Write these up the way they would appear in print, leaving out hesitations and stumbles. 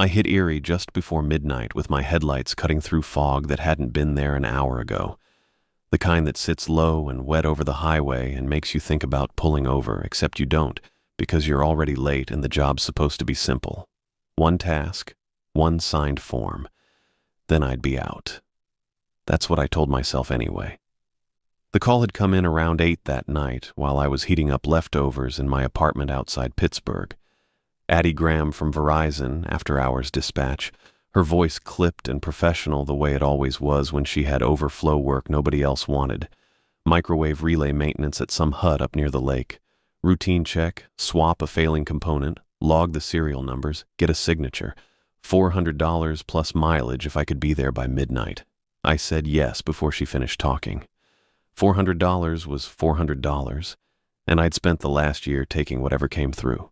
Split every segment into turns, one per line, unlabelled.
I hit Erie just before midnight with my headlights cutting through fog that hadn't been there an hour ago. The kind that sits low and wet over the highway and makes you think about pulling over, except you don't, because you're already late and the job's supposed to be simple. One task, one signed form. Then I'd be out. That's what I told myself anyway. The call had come in around 8 that night while I was heating up leftovers in my apartment outside Pittsburgh. Addie Graham from Verizon, after-hours dispatch, her voice clipped and professional the way it always was when she had overflow work nobody else wanted. Microwave relay maintenance at some hut up near the lake. Routine check, swap a failing component, log the serial numbers, get a signature. $400 plus mileage if I could be there by midnight. I said yes before she finished talking. $400 was $400, and I'd spent the last year taking whatever came through.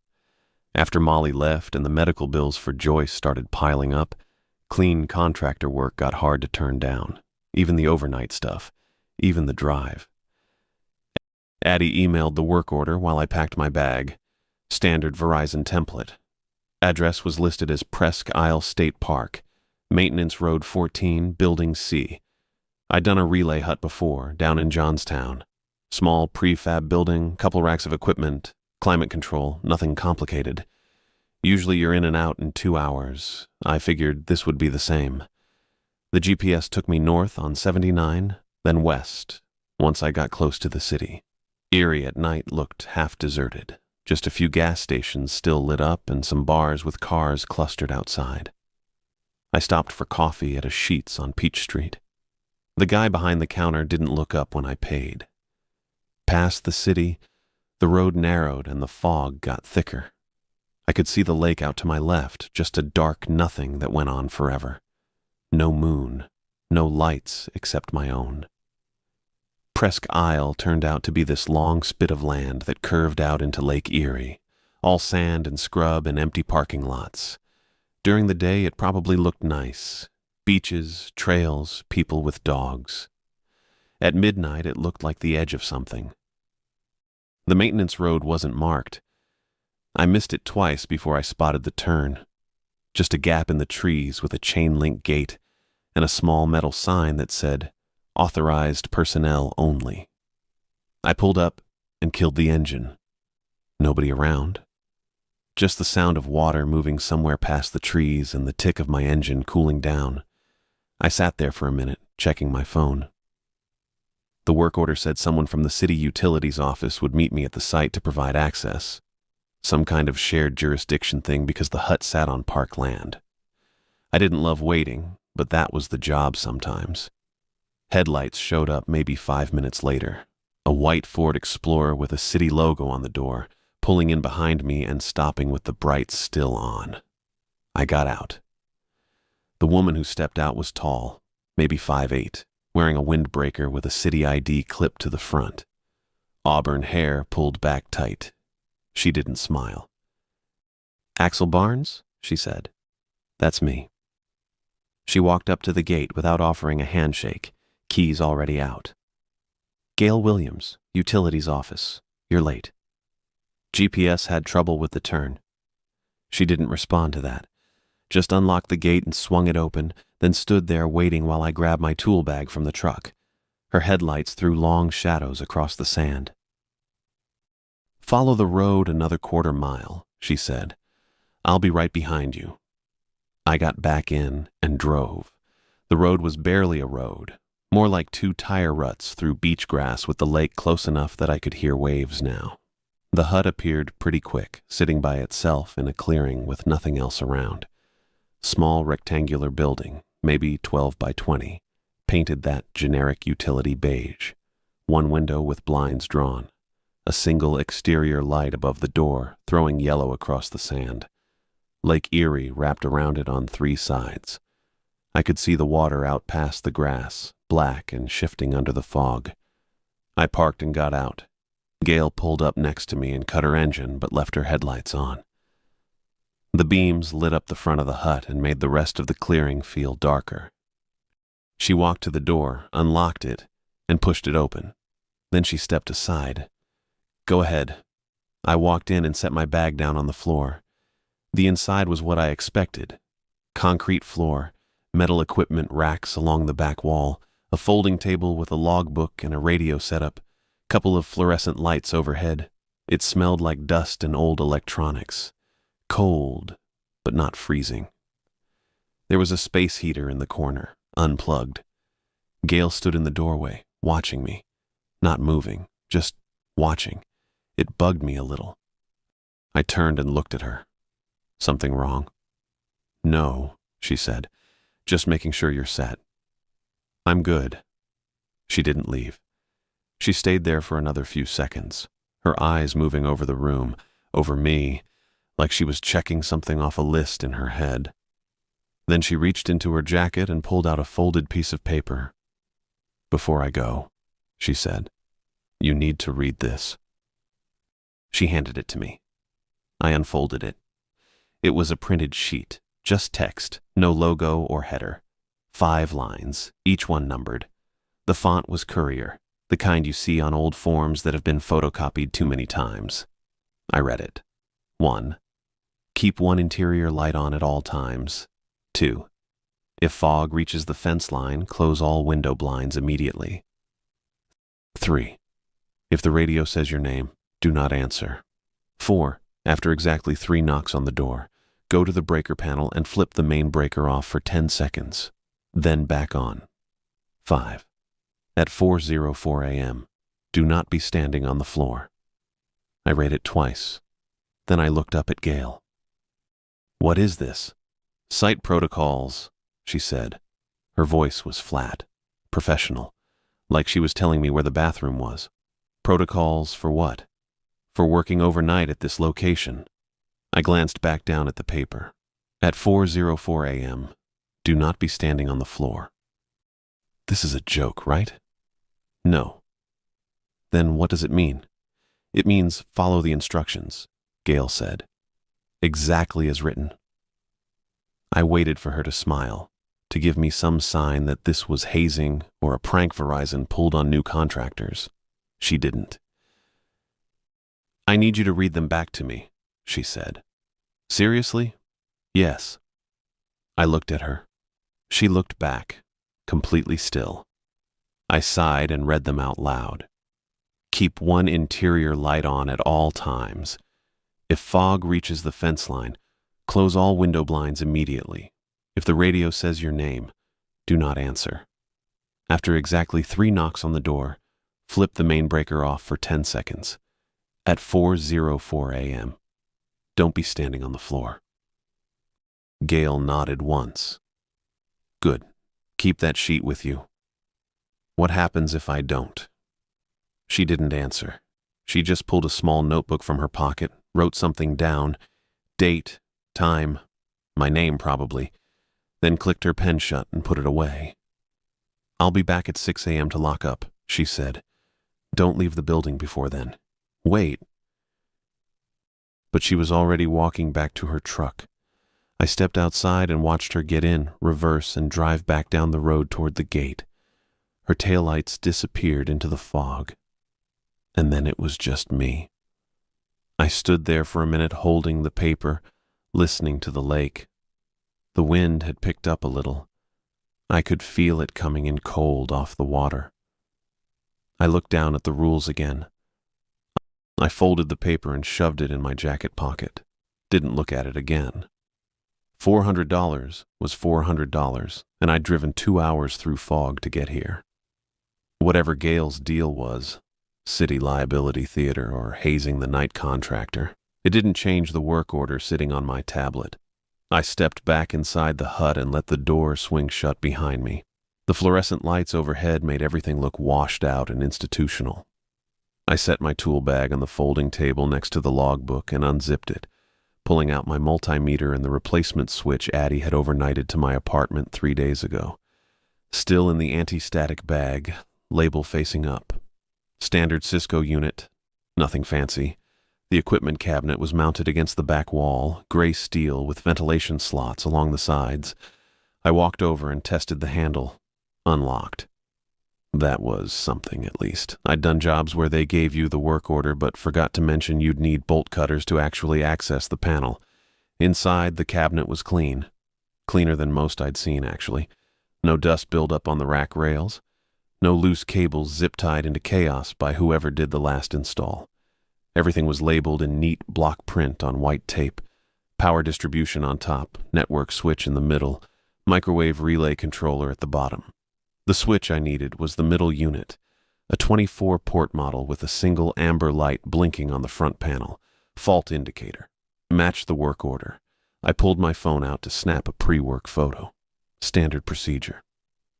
After Molly left and the medical bills for Joyce started piling up, clean contractor work got hard to turn down. Even the overnight stuff, even the drive. Addie emailed the work order while I packed my bag. Standard Verizon template. Address was listed as Presque Isle State Park, Maintenance Road 14, Building C. I'd done a relay hut before, down in Johnstown. Small prefab building, couple racks of equipment, climate control, nothing complicated. Usually you're in and out in 2 hours. I figured this would be the same. The GPS took me north on 79, then west, once I got close to the city. Erie at night looked half deserted. Just a few gas stations still lit up and some bars with cars clustered outside. I stopped for coffee at a Sheetz on Peach Street. The guy behind the counter didn't look up when I paid. Past the city, the road narrowed and the fog got thicker. I could see the lake out to my left, just a dark nothing that went on forever. No moon, no lights except my own. Presque Isle turned out to be this long spit of land that curved out into Lake Erie, all sand and scrub and empty parking lots. During the day, it probably looked nice. Beaches, trails, people with dogs. At midnight, it looked like the edge of something. The maintenance road wasn't marked. I missed it twice before I spotted the turn. Just a gap in the trees with a chain-link gate and a small metal sign that said, "Authorized personnel only." I pulled up and killed the engine. Nobody around. Just the sound of water moving somewhere past the trees and the tick of my engine cooling down. I sat there for a minute, checking my phone. The work order said someone from the city utilities office would meet me at the site to provide access. Some kind of shared jurisdiction thing because the hut sat on park land. I didn't love waiting, but that was the job sometimes. Headlights showed up maybe 5 minutes later. A white Ford Explorer with a city logo on the door, pulling in behind me and stopping with the brights still on. I got out. The woman who stepped out was tall, maybe 5'8", wearing a windbreaker with a city ID clipped to the front. Auburn hair pulled back tight. She didn't smile. "Axel Barnes?" she said. "That's me." She walked up to the gate without offering a handshake, keys already out. "Gail Williams, utilities office. You're late." GPS had trouble with the turn. She didn't respond to that. Just unlocked the gate and swung it open, then stood there waiting while I grabbed my tool bag from the truck. Her headlights threw long shadows across the sand. "Follow the road another quarter mile," she said. "I'll be right behind you." I got back in and drove. The road was barely a road, more like 2 tire ruts through beach grass with the lake close enough that I could hear waves now. The hut appeared pretty quick, sitting by itself in a clearing with nothing else around. Small rectangular building, maybe 12 by 20, painted that generic utility beige. One window with blinds drawn. A single exterior light above the door, throwing yellow across the sand. Lake Erie wrapped around it on 3 sides. I could see the water out past the grass, black and shifting under the fog. I parked and got out. Gail pulled up next to me and cut her engine, but left her headlights on. The beams lit up the front of the hut and made the rest of the clearing feel darker. She walked to the door, unlocked it, and pushed it open. Then she stepped aside. "Go ahead." I walked in and set my bag down on the floor. The inside was what I expected. Concrete floor, metal equipment racks along the back wall, a folding table with a logbook and a radio setup, couple of fluorescent lights overhead. It smelled like dust and old electronics. Cold, but not freezing. There was a space heater in the corner, unplugged. Gail stood in the doorway, watching me. Not moving, just watching. It bugged me a little. I turned and looked at her. Something wrong? No, she said. Just making sure you're set. I'm good. She didn't leave. She stayed there for another few seconds, her eyes moving over the room, over me, like she was checking something off a list in her head. Then she reached into her jacket and pulled out a folded piece of paper. Before I go, she said, you need to read this. She handed it to me. I unfolded it. It was a printed sheet, just text, no logo or header. 5 lines, each one numbered. The font was Courier, the kind you see on old forms that have been photocopied too many times. I read it. 1. Keep one interior light on at all times. 2. If fog reaches the fence line, close all window blinds immediately. 3. If the radio says your name, do not answer. 4. After exactly 3 knocks on the door, go to the breaker panel and flip the main breaker off for 10 seconds, then back on. 5. At 4:04 a.m., do not be standing on the floor. I read it twice. Then I looked up at Gail. What is this? Site protocols, she said. Her voice was flat, professional, like she was telling me where the bathroom was. Protocols for what? For working overnight at this location. I glanced back down at the paper. At 4:04 a.m., do not be standing on the floor. This is a joke, right? No. Then what does it mean? It means follow the instructions, Gail said. Exactly as written. I waited for her to smile, to give me some sign that this was hazing or a prank Verizon pulled on new contractors. She didn't. I need you to read them back to me, she said. Seriously? Yes. I looked at her. She looked back, completely still. I sighed and read them out loud. Keep one interior light on at all times. If fog reaches the fence line, close all window blinds immediately. If the radio says your name, do not answer. After exactly 3 knocks on the door, flip the main breaker off for 10 seconds. At 4:04 a.m., don't be standing on the floor. Gail nodded once. Good. Keep that sheet with you. What happens if I don't? She didn't answer. She just pulled a small notebook from her pocket, wrote something down, date, time, my name probably, then clicked her pen shut and put it away. I'll be back at 6 a.m. to lock up, she said. Don't leave the building before then. Wait. But she was already walking back to her truck. I stepped outside and watched her get in, reverse, and drive back down the road toward the gate. Her taillights disappeared into the fog. And then it was just me. I stood there for a minute holding the paper, listening to the lake. The wind had picked up a little. I could feel it coming in cold off the water. I looked down at the rules again. I folded the paper and shoved it in my jacket pocket. Didn't look at it again. $400 was $400, and I'd driven 2 hours through fog to get here. Whatever Gail's deal was, city liability theater or hazing the night contractor, it didn't change the work order sitting on my tablet. I stepped back inside the hut and let the door swing shut behind me. The fluorescent lights overhead made everything look washed out and institutional. I set my tool bag on the folding table next to the logbook and unzipped it, pulling out my multimeter and the replacement switch Addie had overnighted to my apartment 3 days ago. Still in the anti-static bag, label facing up. Standard Cisco unit, nothing fancy. The equipment cabinet was mounted against the back wall, gray steel with ventilation slots along the sides. I walked over and tested the handle. Unlocked. That was something, at least. I'd done jobs where they gave you the work order but forgot to mention you'd need bolt cutters to actually access the panel. Inside, the cabinet was clean. Cleaner than most I'd seen, actually. No dust buildup on the rack rails. No loose cables zip-tied into chaos by whoever did the last install. Everything was labeled in neat block print on white tape. Power distribution on top, network switch in the middle, microwave relay controller at the bottom. The switch I needed was the middle unit, a 24-port model with a single amber light blinking on the front panel, fault indicator. Matched the work order. I pulled my phone out to snap a pre-work photo. Standard procedure.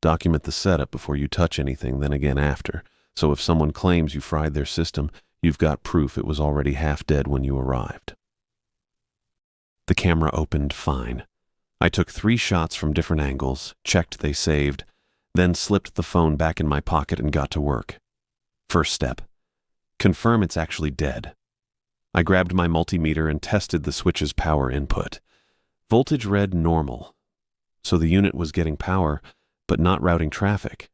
Document the setup before you touch anything, then again after, so if someone claims you fried their system, you've got proof it was already half dead when you arrived. The camera opened fine. I took 3 shots from different angles, checked they saved, then slipped the phone back in my pocket and got to work. First step. Confirm it's actually dead. I grabbed my multimeter and tested the switch's power input. Voltage read normal, so the unit was getting power, but not routing traffic.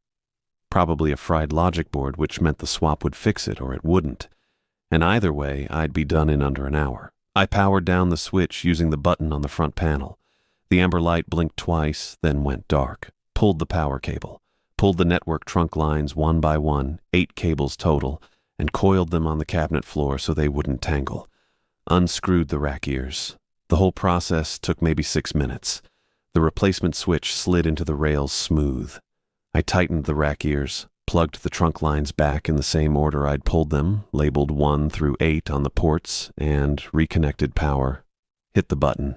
Probably a fried logic board, which meant the swap would fix it or it wouldn't. And either way, I'd be done in under an hour. I powered down the switch using the button on the front panel. The amber light blinked twice, then went dark. Pulled the power cable. Pulled the network trunk lines one by one, 8 cables total, and coiled them on the cabinet floor so they wouldn't tangle. Unscrewed the rack ears. The whole process took maybe 6 minutes. The replacement switch slid into the rails smooth. I tightened the rack ears, plugged the trunk lines back in the same order I'd pulled them, labeled 1 through 8 on the ports, and reconnected power. Hit the button.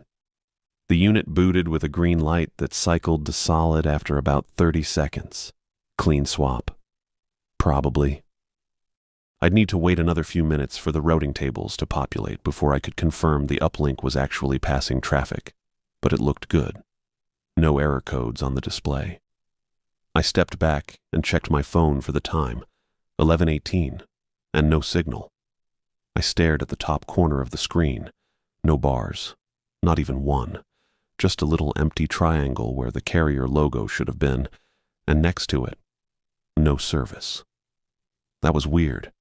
The unit booted with a green light that cycled to solid after about 30 seconds. Clean swap. Probably. I'd need to wait another few minutes for the routing tables to populate before I could confirm the uplink was actually passing traffic, but it looked good. No error codes on the display. I stepped back and checked my phone for the time, 11:18, and no signal. I stared at the top corner of the screen. No bars, not even one, just a little empty triangle where the carrier logo should have been, and next to it, no service. That was weird.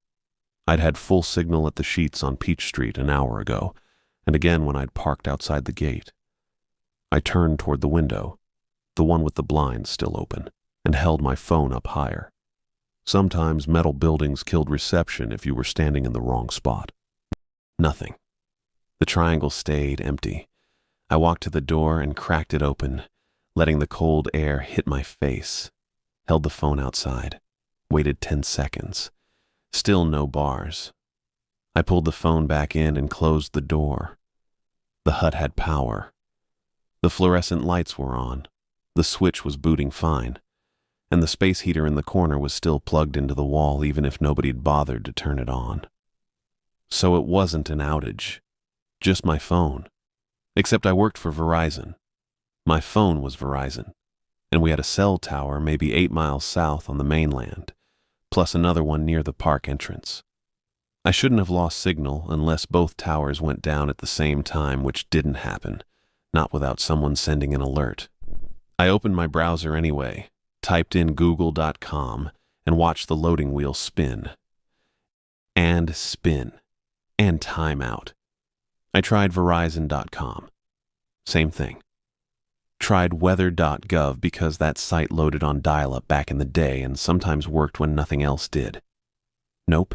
I'd had full signal at the Sheets on Peach Street an hour ago, and again when I'd parked outside the gate. I turned toward the window, the one with the blinds still open, and held my phone up higher. Sometimes metal buildings killed reception if you were standing in the wrong spot. Nothing. The triangle stayed empty. I walked to the door and cracked it open, letting the cold air hit my face. Held the phone outside. Waited 10 seconds. Still no bars. I pulled the phone back in and closed the door. The hut had power. The fluorescent lights were on. The switch was booting fine. And the space heater in the corner was still plugged into the wall even if nobody'd bothered to turn it on. So it wasn't an outage. Just my phone. Except I worked for Verizon. My phone was Verizon. And we had a cell tower maybe 8 miles south on the mainland, plus another one near the park entrance. I shouldn't have lost signal unless both towers went down at the same time, which didn't happen, not without someone sending an alert. I opened my browser anyway, typed in google.com, and watched the loading wheel spin. And spin. And timeout. I tried verizon.com. Same thing. Tried weather.gov because that site loaded on dial-up back in the day and sometimes worked when nothing else did. Nope.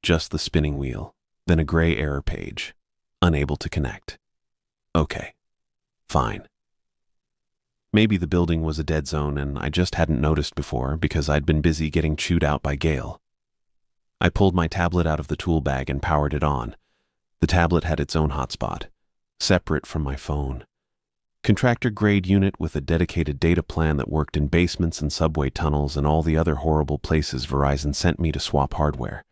Just the spinning wheel, then a gray error page. Unable to connect. Okay. Fine. Maybe the building was a dead zone and I just hadn't noticed before because I'd been busy getting chewed out by Gale. I pulled my tablet out of the tool bag and powered it on. The tablet had its own hotspot, separate from my phone. Contractor-grade unit with a dedicated data plan that worked in basements and subway tunnels and all the other horrible places Verizon sent me to swap hardware.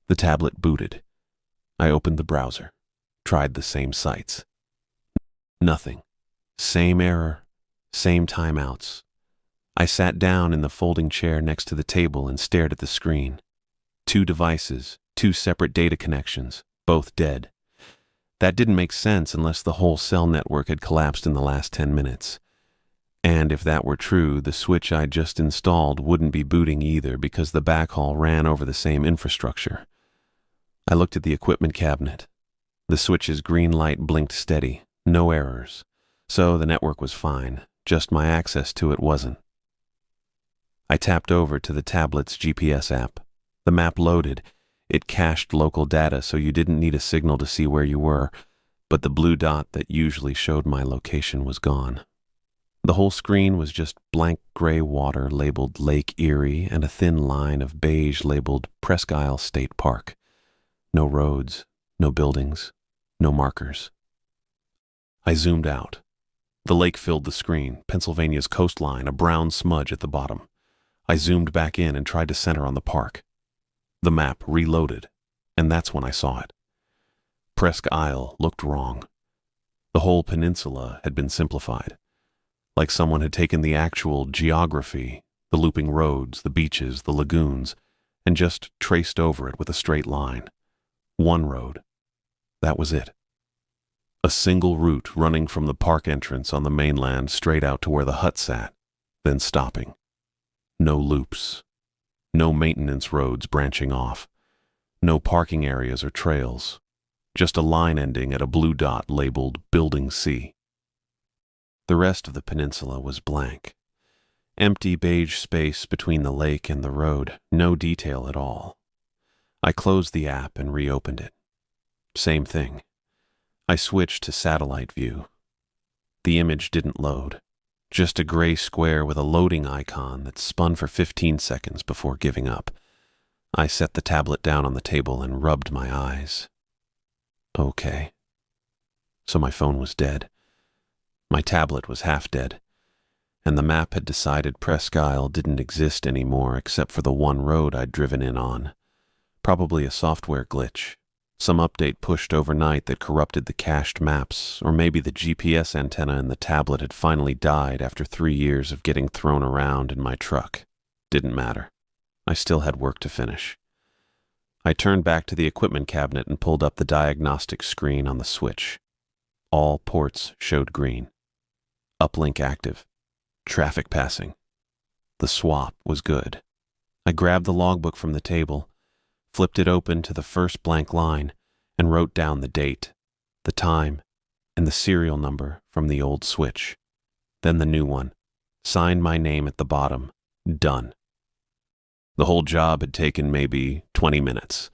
The tablet booted. I opened the browser, tried the same sites. Nothing. Same error, same timeouts. I sat down in the folding chair next to the table and stared at the screen. 2 devices, 2 separate data connections, both dead. That didn't make sense unless the whole cell network had collapsed in the last 10 minutes. And if that were true, the switch I'd just installed wouldn't be booting either because the backhaul ran over the same infrastructure. I looked at the equipment cabinet. The switch's green light blinked steady, no errors. So the network was fine, just my access to it wasn't. I tapped over to the tablet's GPS app. The map loaded. It cached local data so you didn't need a signal to see where you were, but the blue dot that usually showed my location was gone. The whole screen was just blank gray water labeled Lake Erie and a thin line of beige labeled Presque Isle State Park. No roads, no buildings, no markers. I zoomed out. The lake filled the screen, Pennsylvania's coastline, a brown smudge at the bottom. I zoomed back in and tried to center on the park. The map reloaded, and that's when I saw it. Presque Isle looked wrong. The whole peninsula had been simplified, like someone had taken the actual geography, the looping roads, the beaches, the lagoons, and just traced over it with a straight line. One road. That was it. A single route running from the park entrance on the mainland straight out to where the hut sat, then stopping. No loops. No maintenance roads branching off. No parking areas or trails. Just a line ending at a blue dot labeled Building C. The rest of the peninsula was blank. Empty beige space between the lake and the road, no detail at all. I closed the app and reopened it. Same thing. I switched to satellite view. The image didn't load. Just a gray square with a loading icon that spun for 15 seconds before giving up. I set the tablet down on the table and rubbed my eyes. Okay. So my phone was dead. My tablet was half dead. And the map had decided Presque Isle didn't exist anymore except for the one road I'd driven in on. Probably a software glitch. Some update pushed overnight that corrupted the cached maps, or maybe the GPS antenna in the tablet had finally died after 3 years of getting thrown around in my truck. Didn't matter. I still had work to finish. I turned back to the equipment cabinet and pulled up the diagnostic screen on the switch. All ports showed green. Uplink active. Traffic passing. The swap was good. I grabbed the logbook from the table, flipped it open to the first blank line, and wrote down the date, the time, and the serial number from the old switch. Then the new one. Signed my name at the bottom. Done. The whole job had taken maybe 20 minutes.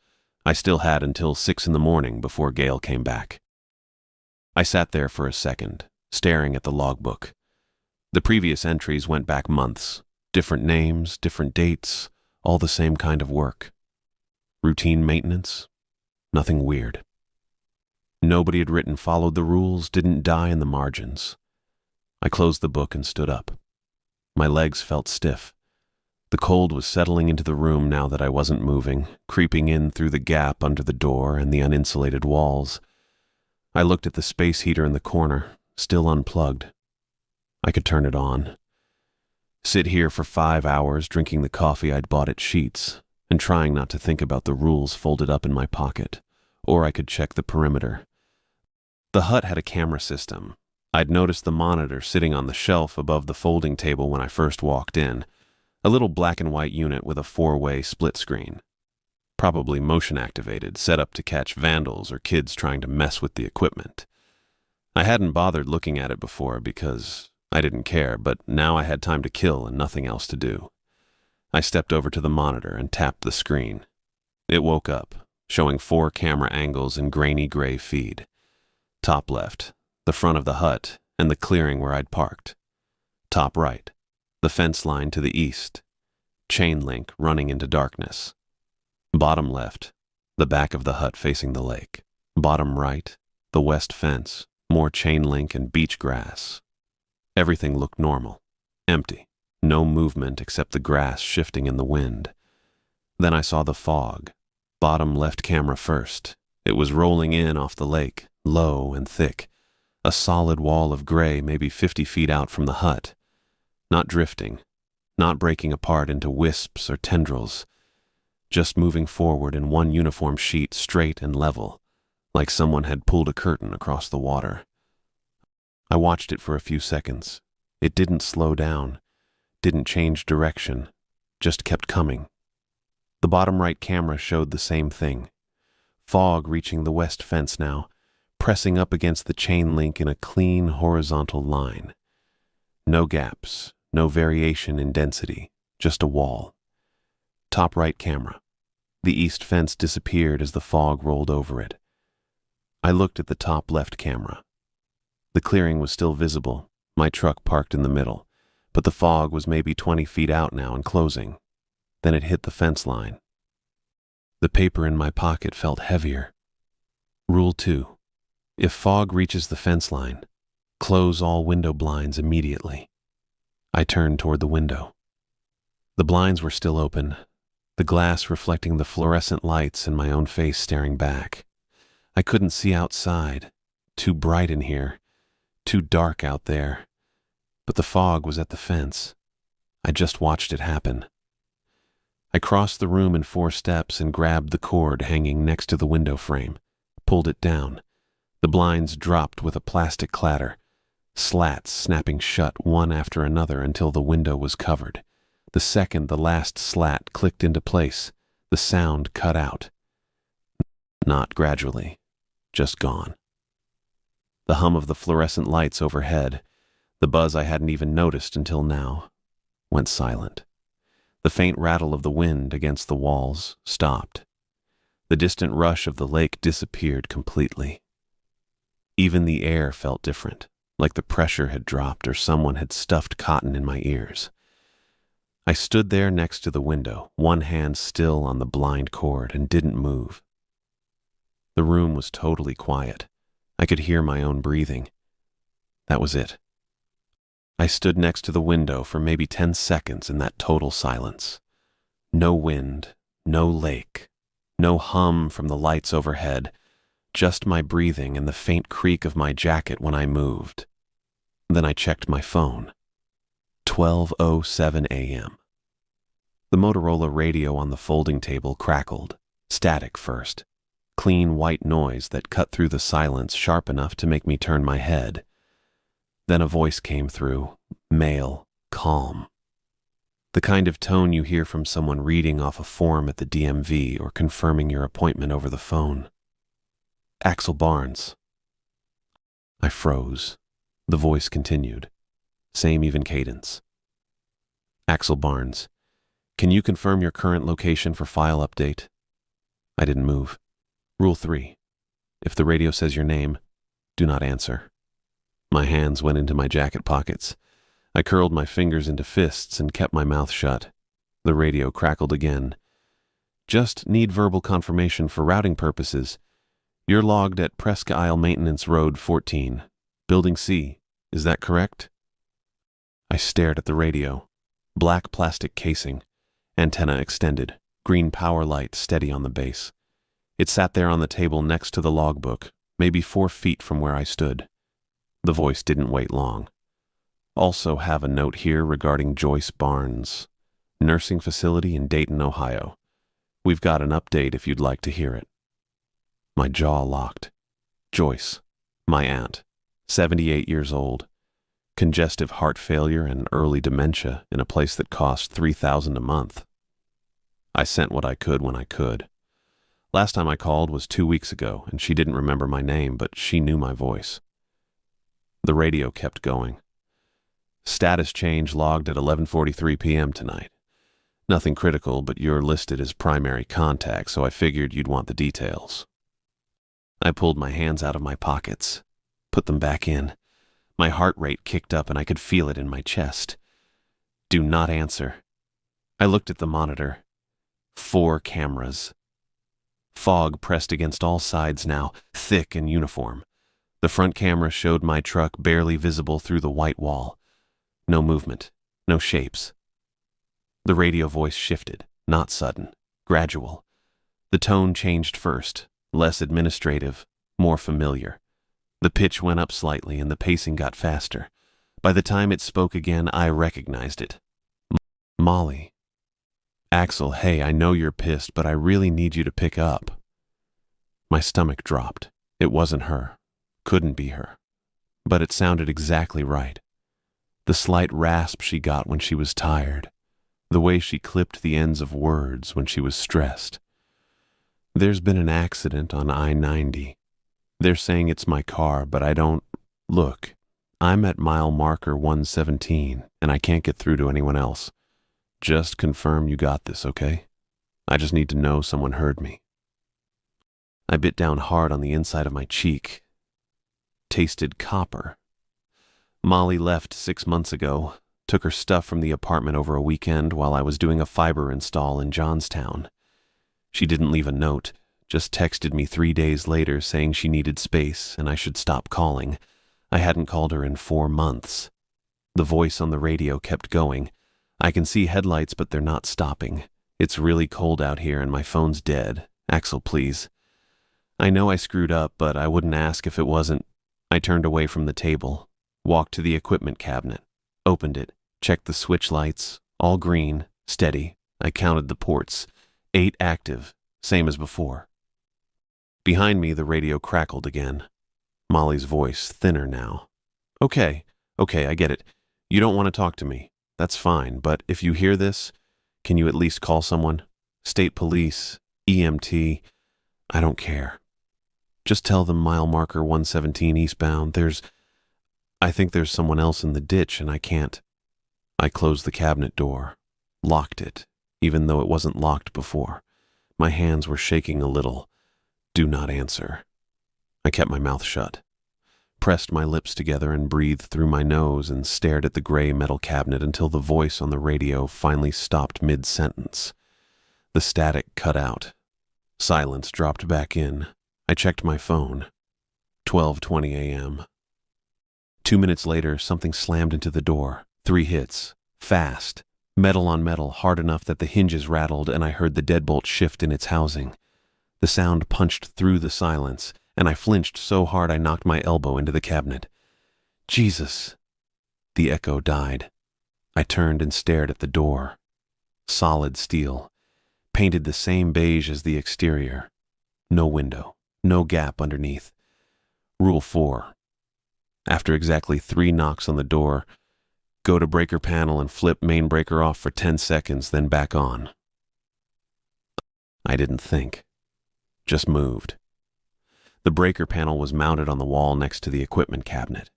I still had until 6 in the morning before Gail came back. I sat there for a second, staring at the logbook. The previous entries went back months. Different names, different dates, all the same kind of work. Routine maintenance? Nothing weird. Nobody had written followed the rules, didn't die in the margins. I closed the book and stood up. My legs felt stiff. The cold was settling into the room now that I wasn't moving, creeping in through the gap under the door and the uninsulated walls. I looked at the space heater in the corner, still unplugged. I could turn it on. Sit here for 5 hours drinking the coffee I'd bought at Sheetz, and trying not to think about the rules folded up in my pocket, or I could check the perimeter. The hut had a camera system. I'd noticed the monitor sitting on the shelf above the folding table when I first walked in, a little black and white unit with a 4-way split screen. Probably motion activated, set up to catch vandals or kids trying to mess with the equipment. I hadn't bothered looking at it before because I didn't care, but now I had time to kill and nothing else to do. I stepped over to the monitor and tapped the screen. It woke up, showing 4 camera angles in grainy gray feed. Top left, the front of the hut, and the clearing where I'd parked. Top right, the fence line to the east. Chain link running into darkness. Bottom left, the back of the hut facing the lake. Bottom right, the west fence, more chain link and beach grass. Everything looked normal, empty. No movement except the grass shifting in the wind. Then I saw the fog. Bottom left camera first. It was rolling in off the lake, low and thick. A solid wall of gray maybe 50 feet out from the hut. Not drifting. Not breaking apart into wisps or tendrils. Just moving forward in one uniform sheet, straight and level, like someone had pulled a curtain across the water. I watched it for a few seconds. It didn't slow down. Didn't change direction, just kept coming. The bottom right camera showed the same thing. Fog reaching the west fence now, pressing up against the chain link in a clean horizontal line. No gaps, no variation in density, just a wall. Top right camera. The east fence disappeared as the fog rolled over it. I looked at the top left camera. The clearing was still visible, my truck parked in the middle, but the fog was maybe 20 feet out now and closing. Then it hit the fence line. The paper in my pocket felt heavier. Rule 2. If fog reaches the fence line, close all window blinds immediately. I turned toward the window. The blinds were still open, the glass reflecting the fluorescent lights and my own face staring back. I couldn't see outside, too bright in here, too dark out there. But the fog was at the fence. I just watched it happen. I crossed the room in 4 steps and grabbed the cord hanging next to the window frame, pulled it down. The blinds dropped with a plastic clatter, slats snapping shut one after another until the window was covered. The second the last slat clicked into place, the sound cut out. Not gradually, just gone. The hum of the fluorescent lights overhead, the buzz I hadn't even noticed until now, went silent. The faint rattle of the wind against the walls stopped. The distant rush of the lake disappeared completely. Even the air felt different, like the pressure had dropped or someone had stuffed cotton in my ears. I stood there next to the window, one hand still on the blind cord, and didn't move. The room was totally quiet. I could hear my own breathing. That was it. I stood next to the window for maybe 10 seconds in that total silence. No wind, no lake, no hum from the lights overhead, just my breathing and the faint creak of my jacket when I moved. Then I checked my phone. 12:07 a.m. The Motorola radio on the folding table crackled, static first, clean white noise that cut through the silence sharp enough to make me turn my head. Then a voice came through, male, calm. The kind of tone you hear from someone reading off a form at the DMV or confirming your appointment over the phone. Axel Barnes. I froze. The voice continued. Same even cadence. Axel Barnes, can you confirm your current location for file update? I didn't move. Rule 3. If the radio says your name, do not answer. My hands went into my jacket pockets. I curled my fingers into fists and kept my mouth shut. The radio crackled again. Just need verbal confirmation for routing purposes. You're logged at Presque Isle Maintenance Road 14, Building C. Is that correct? I stared at the radio. Black plastic casing, antenna extended, green power light steady on the base. It sat there on the table next to the logbook, maybe 4 feet from where I stood. The voice didn't wait long. Also have a note here regarding Joyce Barnes, nursing facility in Dayton, Ohio. We've got an update if you'd like to hear it. My jaw locked. Joyce, my aunt, 78 years old, congestive heart failure and early dementia in a place that cost $3,000 a month. I sent what I could when I could. Last time I called was 2 weeks ago, and she didn't remember my name, but she knew my voice. The radio kept going. Status change logged at 11:43 p.m. tonight. Nothing critical, but you're listed as primary contact, so I figured you'd want the details. I pulled my hands out of my pockets, put them back in. My heart rate kicked up and I could feel it in my chest. Do not answer. I looked at the monitor. 4 cameras. Fog pressed against all sides now, thick and uniform. The front camera showed my truck barely visible through the white wall. No movement, no shapes. The radio voice shifted, not sudden, gradual. The tone changed first, less administrative, more familiar. The pitch went up slightly and the pacing got faster. By the time it spoke again, I recognized it. Molly. Axel, hey, I know you're pissed, but I really need you to pick up. My stomach dropped. It wasn't her. Couldn't be her. But it sounded exactly right. The slight rasp she got when she was tired. The way she clipped the ends of words when she was stressed. There's been an accident on I-90. They're saying it's my car, but I don't... Look, I'm at mile marker 117, and I can't get through to anyone else. Just confirm you got this, okay? I just need to know someone heard me. I bit down hard on the inside of my cheek. Tasted copper. Molly left 6 months ago, took her stuff from the apartment over a weekend while I was doing a fiber install in Johnstown. She didn't leave a note, just texted me 3 days later saying she needed space and I should stop calling. I hadn't called her in 4 months. The voice on the radio kept going. I can see headlights, but they're not stopping. It's really cold out here and my phone's dead. Axel, please. I know I screwed up, but I wouldn't ask if it wasn't. I turned away from the table, walked to the equipment cabinet, opened it, checked the switch lights, all green, steady. I counted the ports. 8 active, same as before. Behind me, the radio crackled again. Molly's voice, thinner now. Okay, I get it. You don't want to talk to me. That's fine, but if you hear this, can you at least call someone? State police, EMT, I don't care. Just tell them mile marker 117 eastbound. I think there's someone else in the ditch and I can't. I closed the cabinet door, locked it, even though it wasn't locked before. My hands were shaking a little. Do not answer. I kept my mouth shut, pressed my lips together and breathed through my nose and stared at the gray metal cabinet until the voice on the radio finally stopped mid-sentence. The static cut out. Silence dropped back in. I checked my phone. 12:20 a.m. 2 minutes later, something slammed into the door. 3 hits. Fast. Metal on metal, hard enough that the hinges rattled and I heard the deadbolt shift in its housing. The sound punched through the silence, and I flinched so hard I knocked my elbow into the cabinet. Jesus! The echo died. I turned and stared at the door. Solid steel. Painted the same beige as the exterior. No window. No gap underneath. Rule 4. After exactly 3 knocks on the door, go to breaker panel and flip main breaker off for 10 seconds, then back on. I didn't think. Just moved. The breaker panel was mounted on the wall next to the equipment cabinet.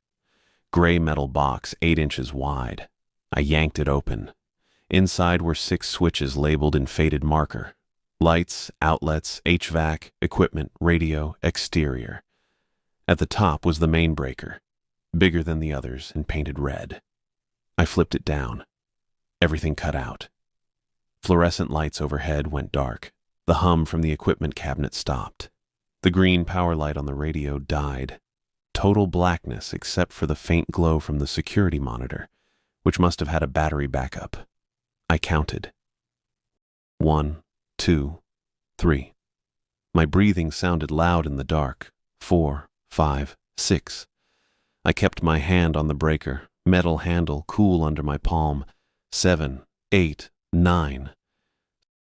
Gray metal box 8 inches wide. I yanked it open. Inside were 6 switches labeled in faded marker. Lights, outlets, HVAC, equipment, radio, exterior. At the top was the main breaker, bigger than the others and painted red. I flipped it down. Everything cut out. Fluorescent lights overhead went dark. The hum from the equipment cabinet stopped. The green power light on the radio died. Total blackness except for the faint glow from the security monitor, which must have had a battery backup. I counted. 1, 2, 3. My breathing sounded loud in the dark. 4, 5, 6. I kept my hand on the breaker, metal handle cool under my palm. 7, 8, 9.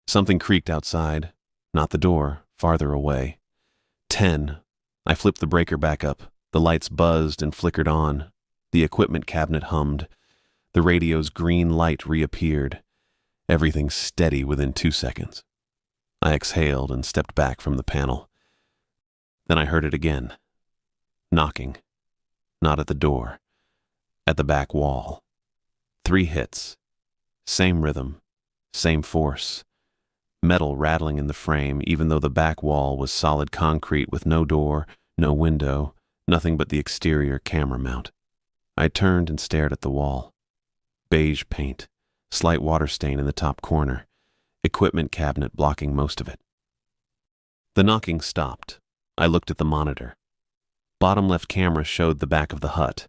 Something creaked outside. Not the door, farther away. 10. I flipped the breaker back up. The lights buzzed and flickered on. The equipment cabinet hummed. The radio's green light reappeared. Everything steady within 2 seconds. I exhaled and stepped back from the panel. Then I heard it again. Knocking. Not at the door. At the back wall. 3 hits. Same rhythm. Same force. Metal rattling in the frame, even though the back wall was solid concrete with no door, no window, nothing but the exterior camera mount. I turned and stared at the wall. Beige paint. Slight water stain in the top corner. Equipment cabinet blocking most of it. The knocking stopped. I looked at the monitor. Bottom left camera showed the back of the hut.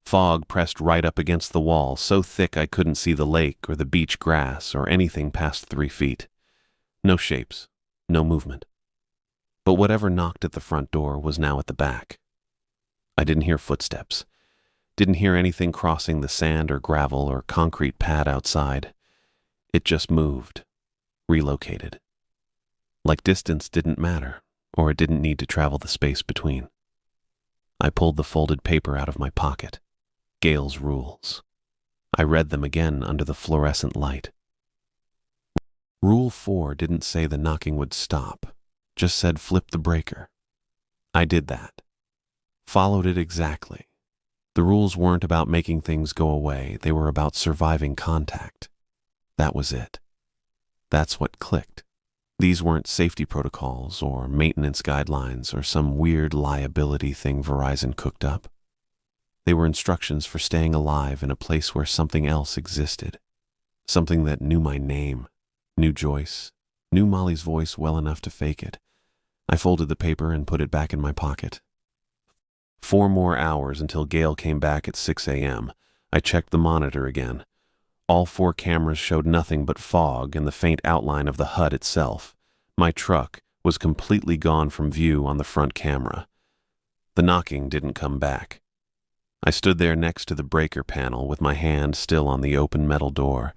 Fog pressed right up against the wall, so thick I couldn't see the lake or the beach grass or anything past 3 feet. No shapes, no movement. But whatever knocked at the front door was now at the back. I didn't hear footsteps. Didn't hear anything crossing the sand or gravel or concrete pad outside. It just moved, relocated. Like distance didn't matter, or it didn't need to travel the space between. I pulled the folded paper out of my pocket. Gale's rules. I read them again under the fluorescent light. Rule 4 didn't say the knocking would stop, just said flip the breaker. I did that. Followed it exactly. The rules weren't about making things go away. They were about surviving contact. That was it. That's what clicked. These weren't safety protocols or maintenance guidelines or some weird liability thing Verizon cooked up. They were instructions for staying alive in a place where something else existed. Something that knew my name, knew Joyce, knew Molly's voice well enough to fake it. I folded the paper and put it back in my pocket. 4 more hours until Gail came back at 6 a.m. I checked the monitor again. All 4 cameras showed nothing but fog and the faint outline of the hut itself. My truck was completely gone from view on the front camera. The knocking didn't come back. I stood there next to the breaker panel with my hand still on the open metal door,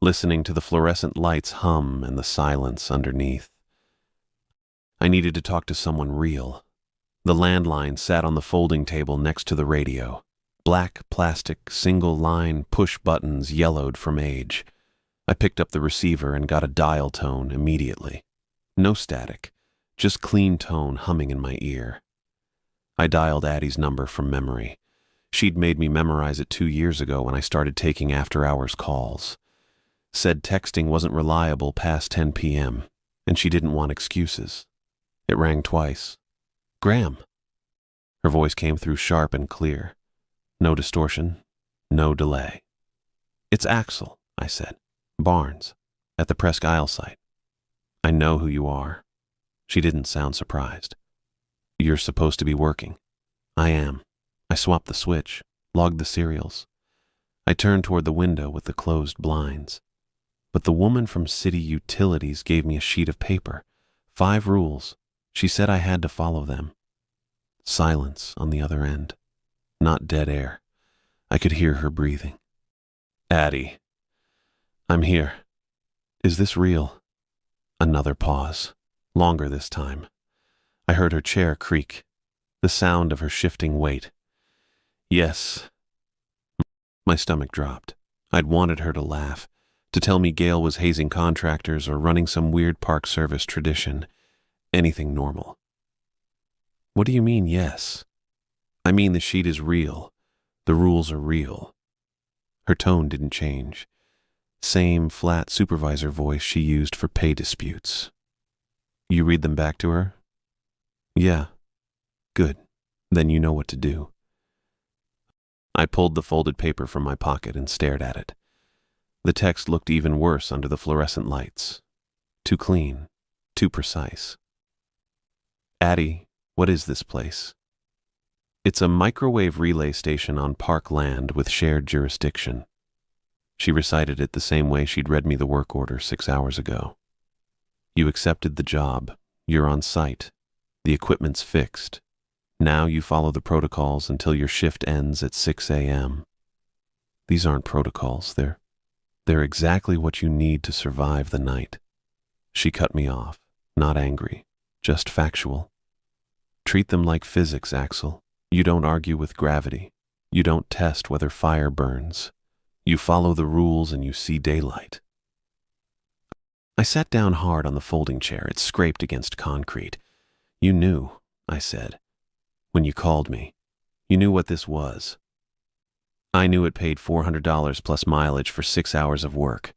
listening to the fluorescent lights hum and the silence underneath. I needed to talk to someone real. The landline sat on the folding table next to the radio. Black plastic, single-line push buttons yellowed from age. I picked up the receiver and got a dial tone immediately. No static, just clean tone humming in my ear. I dialed Addie's number from memory. She'd made me memorize it 2 years ago when I started taking after-hours calls. Said texting wasn't reliable past 10 p.m., and she didn't want excuses. It rang twice. "Graham." Her voice came through sharp and clear. No distortion, no delay. "It's Axel," I said. "Barnes, at the Presque Isle site." "I know who you are." She didn't sound surprised. "You're supposed to be working." "I am." I swapped the switch, logged the serials. I turned toward the window with the closed blinds. But the woman from City Utilities gave me a sheet of paper. 5 rules. She said I had to follow them. Silence on the other end. Not dead air. I could hear her breathing. "Addie, I'm here. Is this real?" Another pause. Longer this time. I heard her chair creak. The sound of her shifting weight. "Yes." My stomach dropped. I'd wanted her to laugh, to tell me Gail was hazing contractors or running some weird Park Service tradition. Anything normal. "What do you mean, yes?" "I mean the sheet is real. The rules are real." Her tone didn't change. Same flat supervisor voice she used for pay disputes. "You read them back to her?" "Yeah." "Good. Then you know what to do." I pulled the folded paper from my pocket and stared at it. The text looked even worse under the fluorescent lights. Too clean, too precise. "Addie, what is this place?" "It's a microwave relay station on park land with shared jurisdiction." She recited it the same way she'd read me the work order 6 hours ago. "You accepted the job. You're on site. The equipment's fixed. Now you follow the protocols until your shift ends at 6 a.m. These aren't protocols. They're exactly what you need to survive the night." She cut me off, not angry, just factual. "Treat them like physics, Axel. You don't argue with gravity. You don't test whether fire burns. You follow the rules and you see daylight." I sat down hard on the folding chair. It scraped against concrete. "You knew," I said. "When you called me. You knew what this was." "I knew it paid $400 plus mileage for 6 hours of work."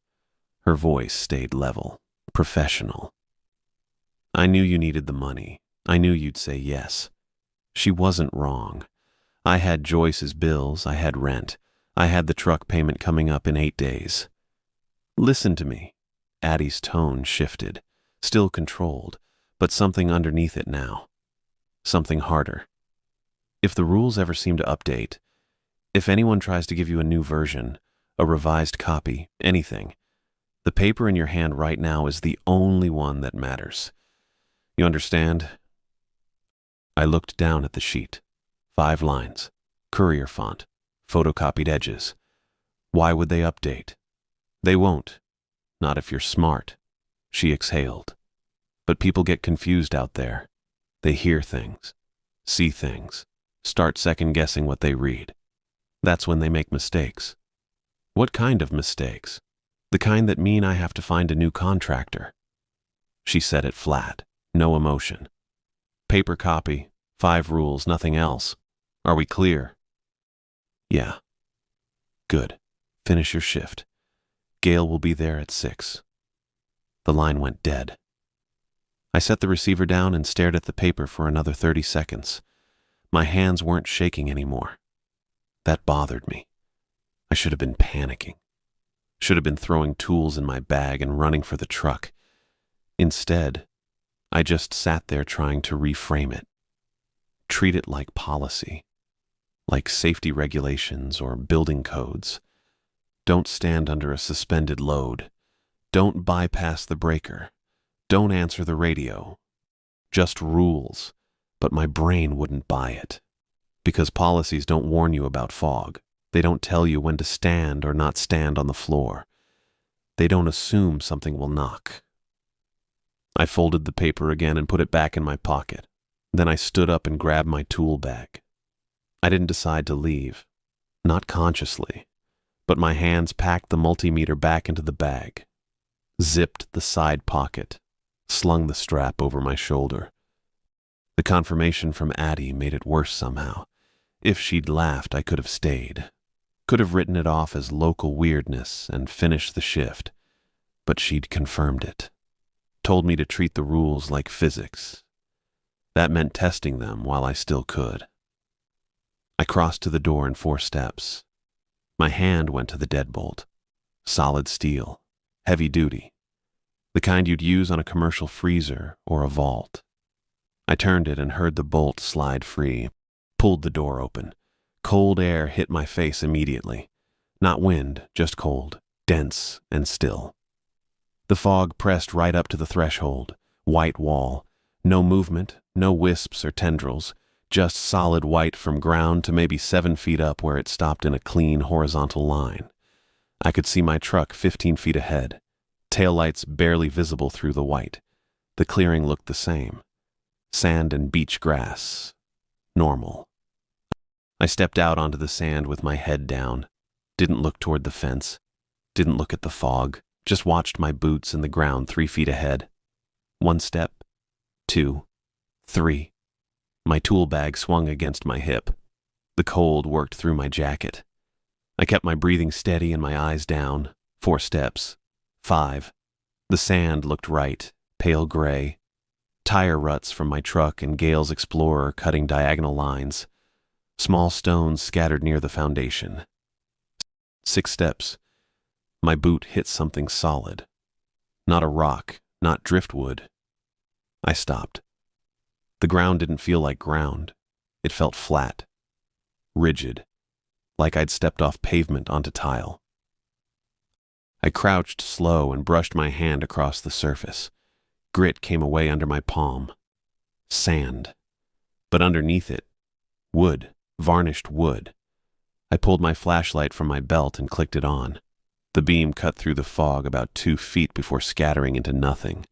Her voice stayed level, professional. "I knew you needed the money. I knew you'd say yes." She wasn't wrong. I had Joyce's bills, I had rent, I had the truck payment coming up in 8 days. "Listen to me." Addie's tone shifted, still controlled, but something underneath it now. Something harder. "If the rules ever seem to update, if anyone tries to give you a new version, a revised copy, anything, the paper in your hand right now is the only one that matters. You understand?" I looked down at the sheet. 5 lines. Courier font. Photocopied edges. Why would they update? They won't. Not if you're smart. She exhaled. But people get confused out there. They hear things. See things. Start second-guessing what they read. That's when they make mistakes. "What kind of mistakes?" "The kind that mean I have to find a new contractor." She said it flat. No emotion. "Paper copy. 5 rules, nothing else. Are we clear? Yeah. Good. Finish your shift. Gail will be there at 6. The line went dead. I set the receiver down and stared at the paper for another 30 seconds. My hands weren't shaking anymore. That bothered me. I should have been panicking. Should have been throwing tools in my bag and running for the truck. Instead, I just sat there trying to reframe it. Treat it like policy, like safety regulations or building codes. Don't stand under a suspended load. Don't bypass the breaker. Don't answer the radio. Just rules, but my brain wouldn't buy it. Because policies don't warn you about fog. They don't tell you when to stand or not stand on the floor. They don't assume something will knock. I folded the paper again and put it back in my pocket. Then I stood up and grabbed my tool bag. I didn't decide to leave. Not consciously. But my hands packed the multimeter back into the bag. Zipped the side pocket. Slung the strap over my shoulder. The confirmation from Addie made it worse somehow. If she'd laughed, I could have stayed. Could have written it off as local weirdness and finished the shift. But she'd confirmed it. Told me to treat the rules like physics. That meant testing them while I still could. I crossed to the door in 4 steps. My hand went to the deadbolt. Solid steel. Heavy duty. The kind you'd use on a commercial freezer or a vault. I turned it and heard the bolt slide free. Pulled the door open. Cold air hit my face immediately. Not wind, just cold, dense and still. The fog pressed right up to the threshold. White wall. No movement, no wisps or tendrils. Just solid white from ground to maybe 7 feet up where it stopped in a clean horizontal line. I could see my truck 15 feet ahead. Taillights barely visible through the white. The clearing looked the same. Sand and beach grass. Normal. I stepped out onto the sand with my head down. Didn't look toward the fence. Didn't look at the fog. Just watched my boots in the ground 3 feet ahead. 1 step. 2. 3. My tool bag swung against my hip. The cold worked through my jacket. I kept my breathing steady and my eyes down. 4 steps. 5. The sand looked right, pale gray. Tire ruts from my truck and Gail's Explorer cutting diagonal lines. Small stones scattered near the foundation. 6 steps. My boot hit something solid. Not a rock, not driftwood. I stopped. The ground didn't feel like ground. It felt flat, rigid, like I'd stepped off pavement onto tile. I crouched slow and brushed my hand across the surface. Grit came away under my palm. Sand. But underneath it, wood, varnished wood. I pulled my flashlight from my belt and clicked it on. The beam cut through the fog about 2 feet before scattering into nothing.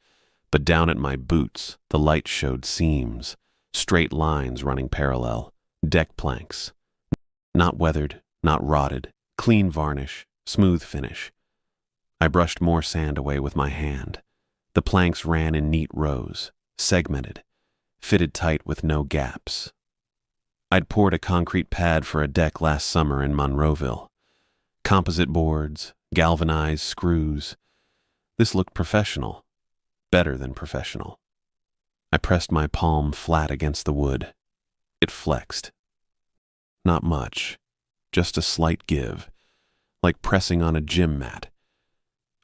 But down at my boots, the light showed seams, straight lines running parallel, deck planks. Not weathered, not rotted, clean varnish, smooth finish. I brushed more sand away with my hand. The planks ran in neat rows, segmented, fitted tight with no gaps. I'd poured a concrete pad for a deck last summer in Monroeville. Composite boards, galvanized screws. This looked professional. Better than professional. I pressed my palm flat against the wood. It flexed. Not much, just a slight give, like pressing on a gym mat.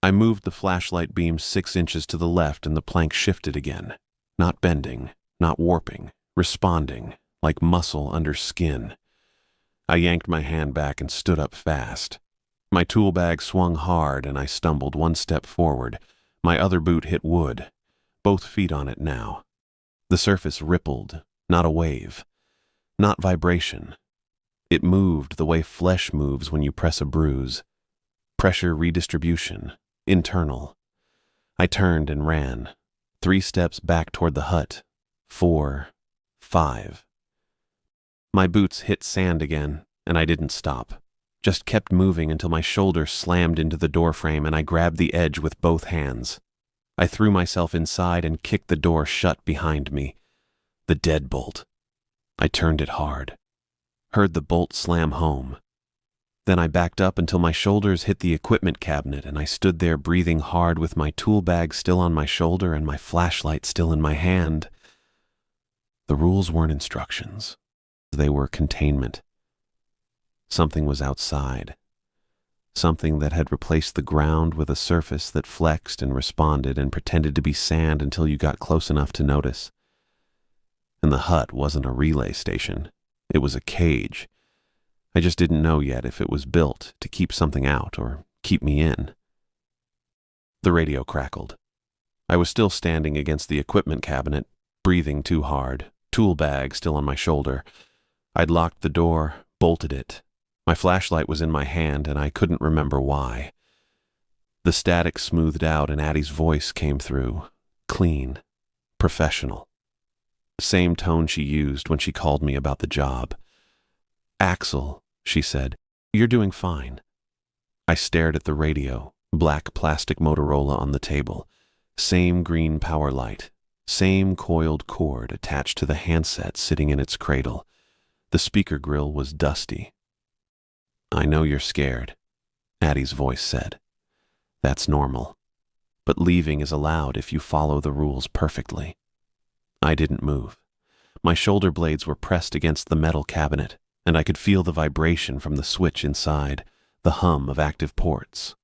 I moved the flashlight beam 6 inches to the left and the plank shifted again, not bending, not warping, responding, like muscle under skin. I yanked my hand back and stood up fast. My tool bag swung hard and I stumbled 1 step forward. My other boot hit wood, both feet on it now. The surface rippled, not a wave, not vibration. It moved the way flesh moves when you press a bruise. Pressure redistribution, internal. I turned and ran, 3 steps back toward the hut, 4, 5. My boots hit sand again, and I didn't stop. Just kept moving until my shoulder slammed into the doorframe and I grabbed the edge with both hands. I threw myself inside and kicked the door shut behind me. The deadbolt. I turned it hard, heard the bolt slam home. Then I backed up until my shoulders hit the equipment cabinet, and I stood there breathing hard with my tool bag still on my shoulder and my flashlight still in my hand. The rules weren't instructions. They were containment. Something was outside. Something that had replaced the ground with a surface that flexed and responded and pretended to be sand until you got close enough to notice. And the hut wasn't a relay station. It was a cage. I just didn't know yet if it was built to keep something out or keep me in. The radio crackled. I was still standing against the equipment cabinet, breathing too hard, tool bag still on my shoulder. I'd locked the door, bolted it. My flashlight was in my hand, and I couldn't remember why. The static smoothed out, and Addie's voice came through, clean, professional. Same tone she used when she called me about the job. "Axel," she said, "you're doing fine." I stared at the radio, black plastic Motorola on the table, same green power light, same coiled cord attached to the handset sitting in its cradle. The speaker grill was dusty. "I know you're scared," Addie's voice said. "That's normal. But leaving is allowed if you follow the rules perfectly." I didn't move. My shoulder blades were pressed against the metal cabinet, and I could feel the vibration from the switch inside, the hum of active ports.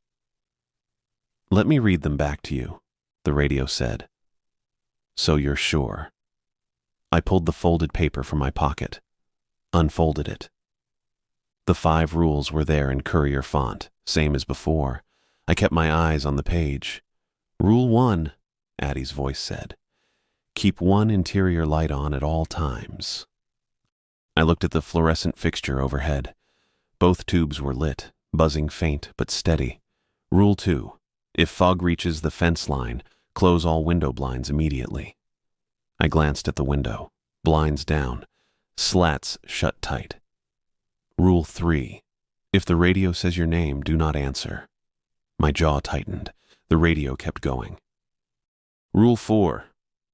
"Let me read them back to you," the radio said. "So you're sure." I pulled the folded paper from my pocket, unfolded it. The 5 rules were there in courier font, same as before. I kept my eyes on the page. "Rule 1, Addie's voice said. "Keep one interior light on at all times." I looked at the fluorescent fixture overhead. Both tubes were lit, buzzing faint but steady. "Rule 2, if fog reaches the fence line, close all window blinds immediately." I glanced at the window. Blinds down. Slats shut tight. "Rule 3, if the radio says your name, do not answer." My jaw tightened. The radio kept going. "Rule 4,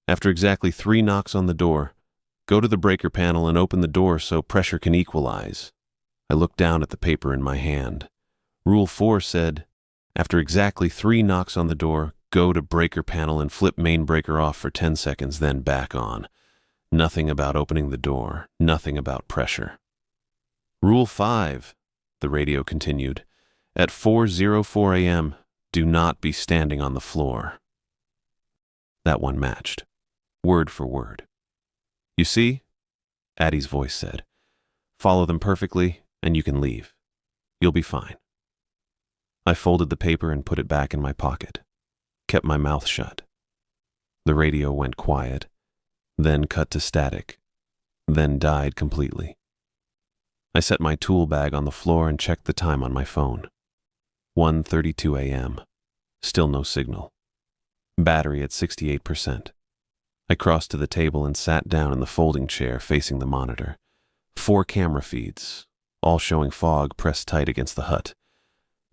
after exactly 3 knocks on the door, go to the breaker panel and open the door so pressure can equalize." I looked down at the paper in my hand. Rule 4 said, after exactly 3 knocks on the door, go to breaker panel and flip main breaker off for 10 seconds, then back on. Nothing about opening the door, nothing about pressure. "Rule 5, the radio continued, at 4:04 a.m., do not be standing on the floor." That one matched, word for word. "You see?" Addie's voice said. "Follow them perfectly, and you can leave. You'll be fine." I folded the paper and put it back in my pocket, kept my mouth shut. The radio went quiet, then cut to static, then died completely. I set my tool bag on the floor and checked the time on my phone. 1:32 a.m. Still no signal. Battery at 68%. I crossed to the table and sat down in the folding chair facing the monitor. 4 camera feeds, all showing fog pressed tight against the hut.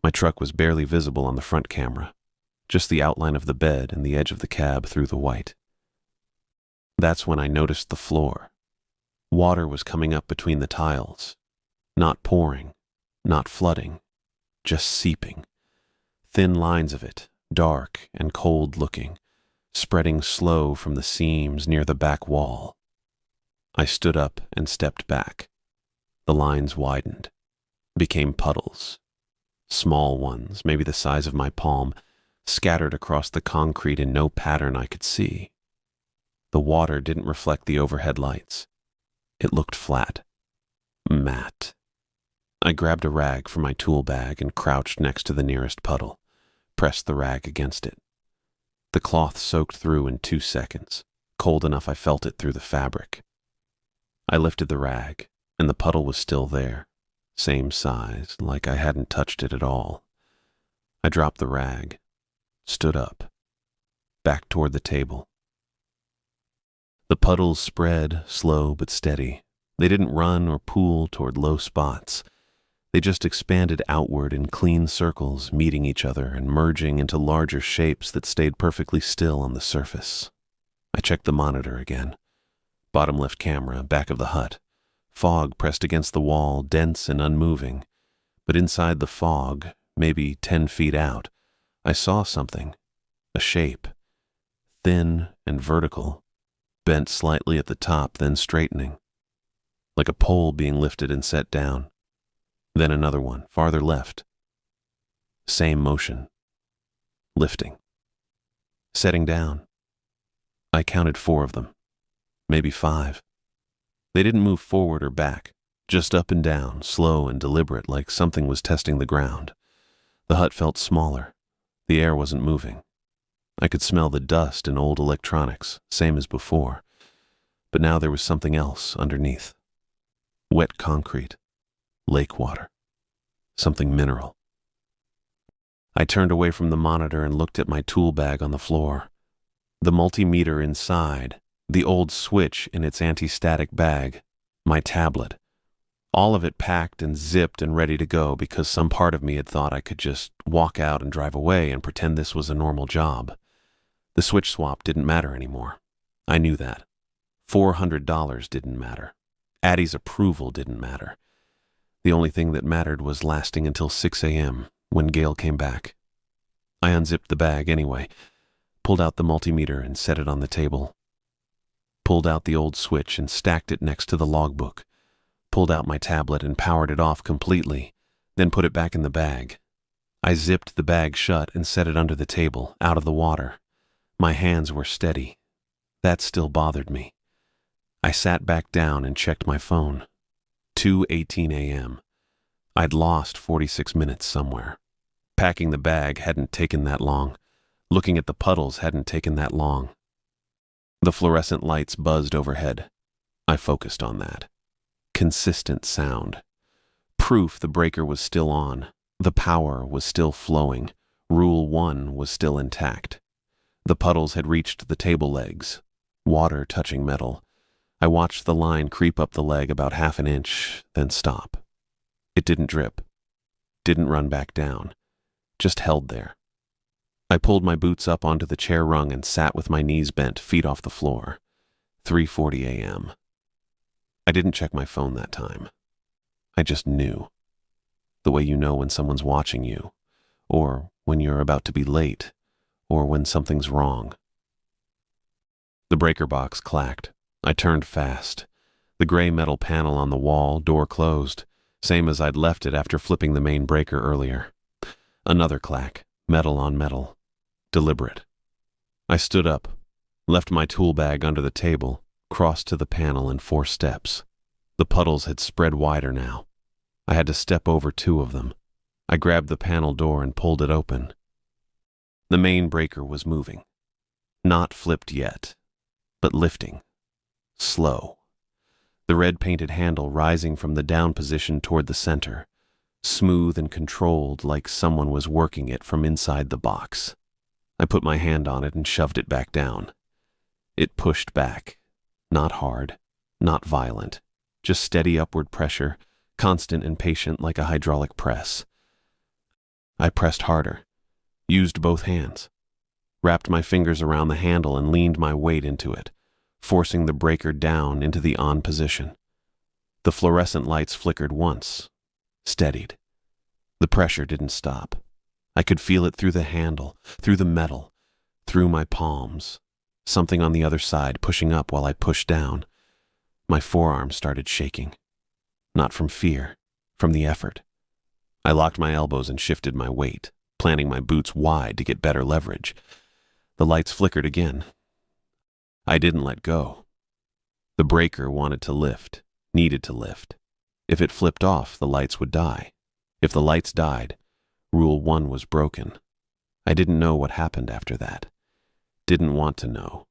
My truck was barely visible on the front camera, just the outline of the bed and the edge of the cab through the white. That's when I noticed the floor. Water was coming up between the tiles. Not pouring, not flooding, just seeping. Thin lines of it, dark and cold-looking, spreading slow from the seams near the back wall. I stood up and stepped back. The lines widened, became puddles. Small ones, maybe the size of my palm, scattered across the concrete in no pattern I could see. The water didn't reflect the overhead lights. It looked flat, matte. I grabbed a rag from my tool bag and crouched next to the nearest puddle, pressed the rag against it. The cloth soaked through in 2 seconds, cold enough I felt it through the fabric. I lifted the rag, and the puddle was still there, same size, like I hadn't touched it at all. I dropped the rag, stood up, back toward the table. The puddles spread, slow but steady. They didn't run or pool toward low spots. They just expanded outward in clean circles, meeting each other and merging into larger shapes that stayed perfectly still on the surface. I checked the monitor again. Bottom left camera, back of the hut. Fog pressed against the wall, dense and unmoving. But inside the fog, maybe 10 feet out, I saw something. A shape. Thin and vertical. Bent slightly at the top, then straightening. Like a pole being lifted and set down. Then another one, farther left. Same motion. Lifting. Setting down. I counted 4 of them. Maybe 5. They didn't move forward or back, just up and down, slow and deliberate, like something was testing the ground. The hut felt smaller. The air wasn't moving. I could smell the dust and old electronics, same as before. But now there was something else underneath. Wet concrete. Lake water. Something mineral. I turned away from the monitor and looked at my tool bag on the floor. The multimeter inside, the old switch in its anti-static bag, my tablet. All of it packed and zipped and ready to go because some part of me had thought I could just walk out and drive away and pretend this was a normal job. The switch swap didn't matter anymore. I knew that. $400 didn't matter. Addie's approval didn't matter. The only thing that mattered was lasting until 6 a.m. when Gail came back. I unzipped the bag anyway, pulled out the multimeter and set it on the table. Pulled out the old switch and stacked it next to the logbook. Pulled out my tablet and powered it off completely, then put it back in the bag. I zipped the bag shut and set it under the table, out of the water. My hands were steady. That still bothered me. I sat back down and checked my phone. 2:18 a.m. I'd lost 46 minutes somewhere. Packing the bag hadn't taken that long. Looking at the puddles hadn't taken that long. The fluorescent lights buzzed overhead. I focused on that. Consistent sound. Proof the breaker was still on. The power was still flowing. Rule 1 was still intact. The puddles had reached the table legs. Water touching metal. I watched the line creep up the leg about half an inch, then stop. It didn't drip. Didn't run back down. Just held there. I pulled my boots up onto the chair rung and sat with my knees bent, feet off the floor. 3:40 a.m. I didn't check my phone that time. I just knew. The way you know when someone's watching you, or when you're about to be late, or when something's wrong. The breaker box clacked. I turned fast. The gray metal panel on the wall, door closed, same as I'd left it after flipping the main breaker earlier. Another clack, metal on metal. Deliberate. I stood up, left my tool bag under the table, crossed to the panel in 4 steps. The puddles had spread wider now. I had to step over 2 of them. I grabbed the panel door and pulled it open. The main breaker was moving. Not flipped yet, but lifting. Slow. The red-painted handle rising from the down position toward the center. Smooth and controlled like someone was working it from inside the box. I put my hand on it and shoved it back down. It pushed back. Not hard, not violent, just steady upward pressure, constant and patient like a hydraulic press. I pressed harder, used both hands, wrapped my fingers around the handle and leaned my weight into it, forcing the breaker down into the on position. The fluorescent lights flickered once, steadied. The pressure didn't stop. I could feel it through the handle, through the metal, through my palms. Something on the other side pushing up while I pushed down. My forearm started shaking. Not from fear, from the effort. I locked my elbows and shifted my weight, planting my boots wide to get better leverage. The lights flickered again. I didn't let go. The breaker wanted to lift, needed to lift. If it flipped off, the lights would die. If the lights died, Rule 1 was broken. I didn't know what happened after that. Didn't want to know.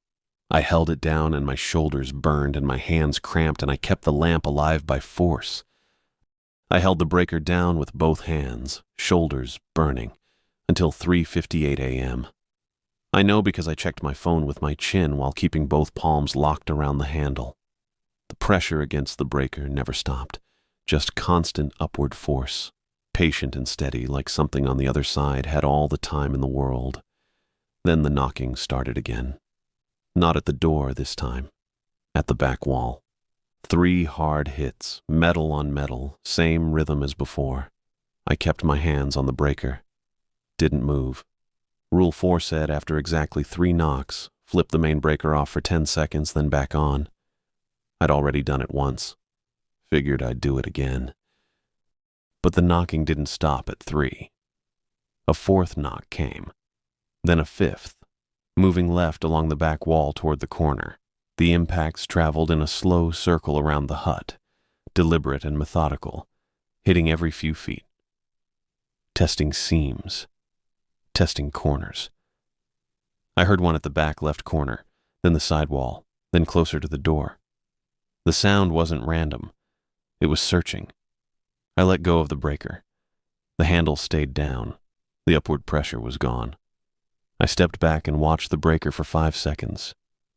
I held it down and my shoulders burned and my hands cramped and I kept the lamp alive by force. I held the breaker down with both hands, shoulders burning, until 3:58 a.m. I know because I checked my phone with my chin while keeping both palms locked around the handle. The pressure against the breaker never stopped, just constant upward force. Patient and steady, like something on the other side had all the time in the world. Then the knocking started again. Not at the door this time. at the back wall. 3 hard hits, metal on metal, same rhythm as before. I kept my hands on the breaker. Didn't move. Rule 4 said after exactly 3 knocks, flip the main breaker off for 10 seconds, then back on. I'd already done it once. Figured I'd do it again. But the knocking didn't stop at 3. A 4th knock came. Then a 5th, moving left along the back wall toward the corner. The impacts traveled in a slow circle around the hut, deliberate and methodical, hitting every few feet. Testing seams. Testing corners. I heard one at the back left corner, then the side wall, then closer to the door. The sound wasn't random. It was searching. I let go of the breaker. The handle stayed down. The upward pressure was gone. I stepped back and watched the breaker for 5 seconds.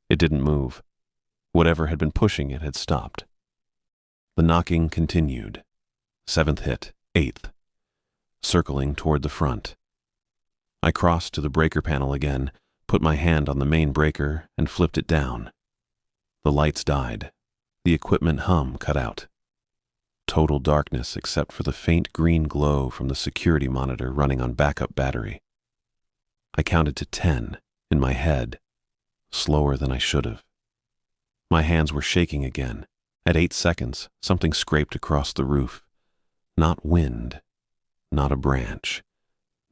It didn't move. Whatever had been pushing it had stopped. The knocking continued. 7th hit, 8th, circling toward the front. I crossed to the breaker panel again, put my hand on the main breaker, and flipped it down. The lights died. The equipment hum cut out. Total darkness except for the faint green glow from the security monitor running on backup battery. I counted to 10 in my head, slower than I should have. My hands were shaking again. At 8 seconds, something scraped across the roof. Not wind, not a branch.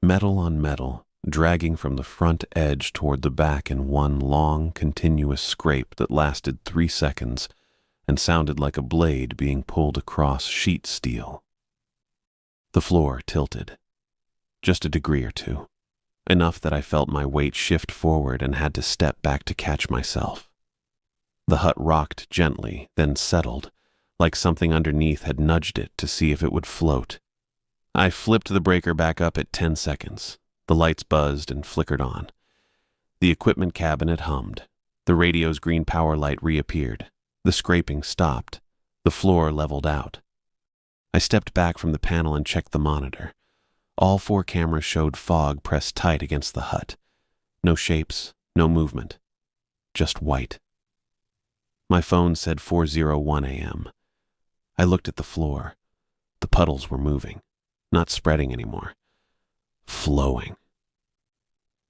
Metal on metal, dragging from the front edge toward the back in one long, continuous scrape that lasted 3 seconds and sounded like a blade being pulled across sheet steel. The floor tilted. Just a degree or two. Enough that I felt my weight shift forward and had to step back to catch myself. The hut rocked gently, then settled, like something underneath had nudged it to see if it would float. I flipped the breaker back up at 10 seconds. The lights buzzed and flickered on. The equipment cabinet hummed. The radio's green power light reappeared. The scraping stopped. The floor leveled out. I stepped back from the panel and checked the monitor. All 4 cameras showed fog pressed tight against the hut. No shapes, no movement. Just white. My phone said 4:01 a.m. I looked at the floor. The puddles were moving, not spreading anymore. Flowing.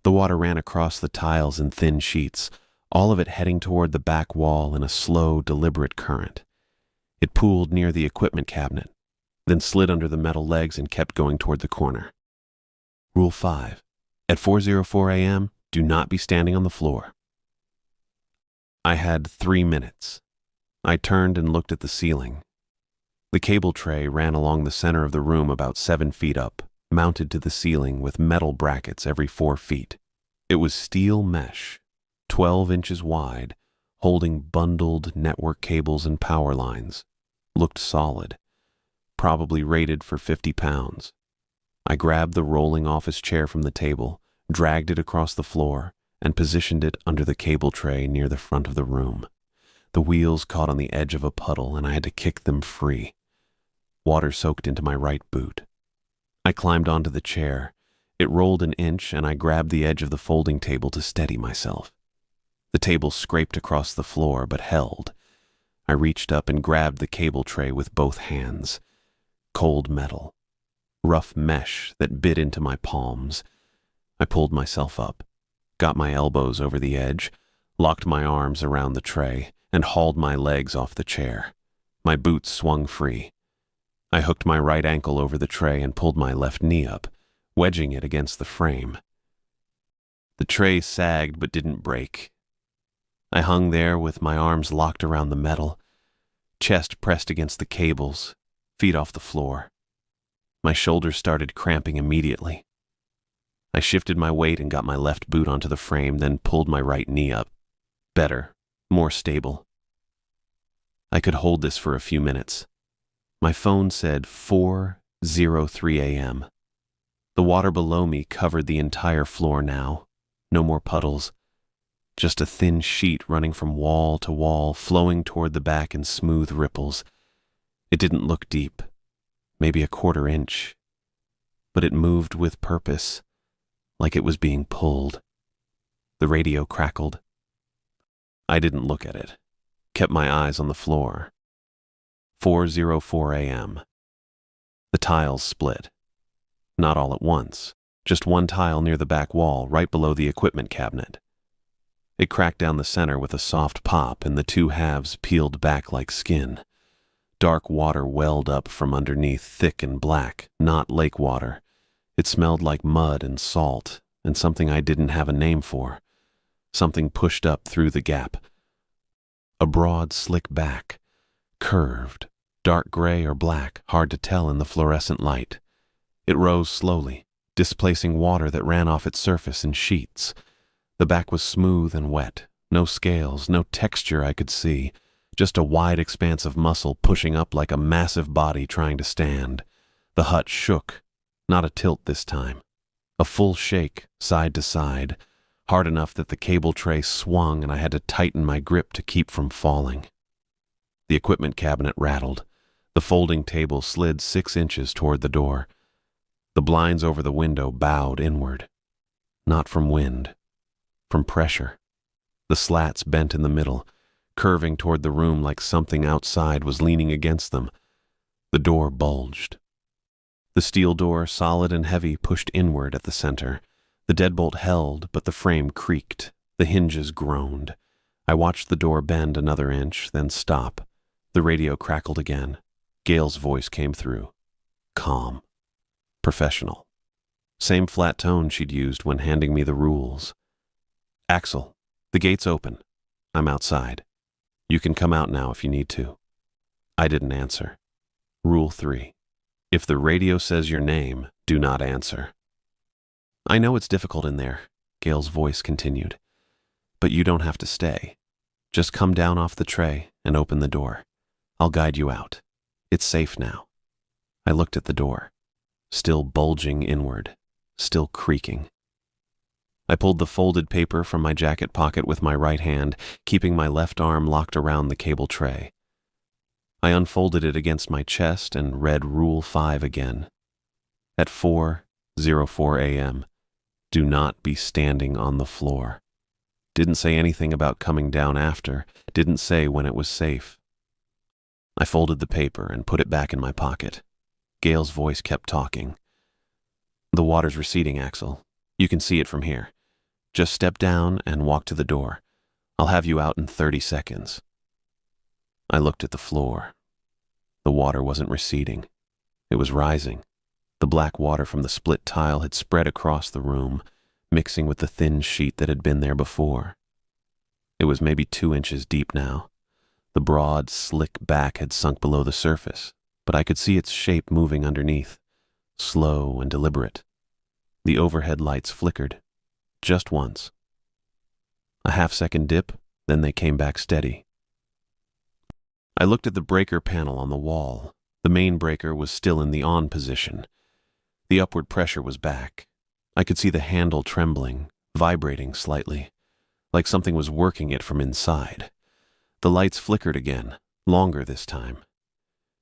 The water ran across the tiles in thin sheets, all of it heading toward the back wall in a slow, deliberate current. It pooled near the equipment cabinet, then slid under the metal legs and kept going toward the corner. Rule 5. At 4:04 a.m., do not be standing on the floor. I had 3 minutes. I turned and looked at the ceiling. The cable tray ran along the center of the room about 7 feet up, mounted to the ceiling with metal brackets every 4 feet. It was steel mesh, 12 inches wide, holding bundled network cables and power lines. Looked solid, probably rated for 50 pounds. I grabbed the rolling office chair from the table, dragged it across the floor, and positioned it under the cable tray near the front of the room. The wheels caught on the edge of a puddle, and I had to kick them free. Water soaked into my right boot. I climbed onto the chair. It rolled an inch, and I grabbed the edge of the folding table to steady myself. The table scraped across the floor, but held. I reached up and grabbed the cable tray with both hands. Cold metal. Rough mesh that bit into my palms. I pulled myself up, got my elbows over the edge, locked my arms around the tray, and hauled my legs off the chair. My boots swung free. I hooked my right ankle over the tray and pulled my left knee up, wedging it against the frame. The tray sagged but didn't break. I hung there with my arms locked around the metal, chest pressed against the cables, feet off the floor. My shoulders started cramping immediately. I shifted my weight and got my left boot onto the frame, then pulled my right knee up. Better, more stable. I could hold this for a few minutes. My phone said 4:03 a.m. The water below me covered the entire floor now. No more puddles. Just a thin sheet running from wall to wall, flowing toward the back in smooth ripples. It didn't look deep, maybe a 1/4 inch. But it moved with purpose, like it was being pulled. The radio crackled. I didn't look at it. kept my eyes on the floor. 4:04 a.m. The tiles split. Not all at once, just one tile near the back wall, right below the equipment cabinet. It cracked down the center with a soft pop, and the two halves peeled back like skin. Dark water welled up from underneath, thick and black, not lake water. It smelled like mud and salt, and something I didn't have a name for. Something pushed up through the gap. A broad, slick back, curved, dark gray or black, hard to tell in the fluorescent light. It rose slowly, displacing water that ran off its surface in sheets. The back was smooth and wet, no scales, no texture I could see, just a wide expanse of muscle pushing up like a massive body trying to stand. The hut shook, not a tilt this time. A full shake, side to side, hard enough that the cable tray swung and I had to tighten my grip to keep from falling. The equipment cabinet rattled. The folding table slid 6 inches toward the door. The blinds over the window bowed inward. Not from wind, from pressure. The slats bent in the middle, curving toward the room like something outside was leaning against them. The door bulged. The steel door, solid and heavy, pushed inward at the center. The deadbolt held, but the frame creaked. The hinges groaned. I watched the door bend another inch, then stop. The radio crackled again. Gail's voice came through. Calm. Professional. Same flat tone she'd used when handing me the rules. Axel, the gate's open. I'm outside. You can come out now if you need to. I didn't answer. Rule 3. If the radio says your name, do not answer. I know it's difficult in there, Gail's voice continued, but you don't have to stay. Just come down off the tray and open the door. I'll guide you out. It's safe now. I looked at the door, still bulging inward, still creaking. I pulled the folded paper from my jacket pocket with my right hand, keeping my left arm locked around the cable tray. I unfolded it against my chest and read Rule 5 again. At 4:04 a.m., do not be standing on the floor. Didn't say anything about coming down after, didn't say when it was safe. I folded the paper and put it back in my pocket. Gail's voice kept talking. The water's receding, Axel. You can see it from here. Just step down and walk to the door. I'll have you out in 30 seconds. I looked at the floor. The water wasn't receding. It was rising. The black water from the split tile had spread across the room, mixing with the thin sheet that had been there before. It was maybe 2 inches deep now. The broad, slick back had sunk below the surface, but I could see its shape moving underneath, slow and deliberate. The overhead lights flickered, just once. A half-second dip, then they came back steady. I looked at the breaker panel on the wall. The main breaker was still in the on position. The upward pressure was back. I could see the handle trembling, vibrating slightly, like something was working it from inside. The lights flickered again, longer this time.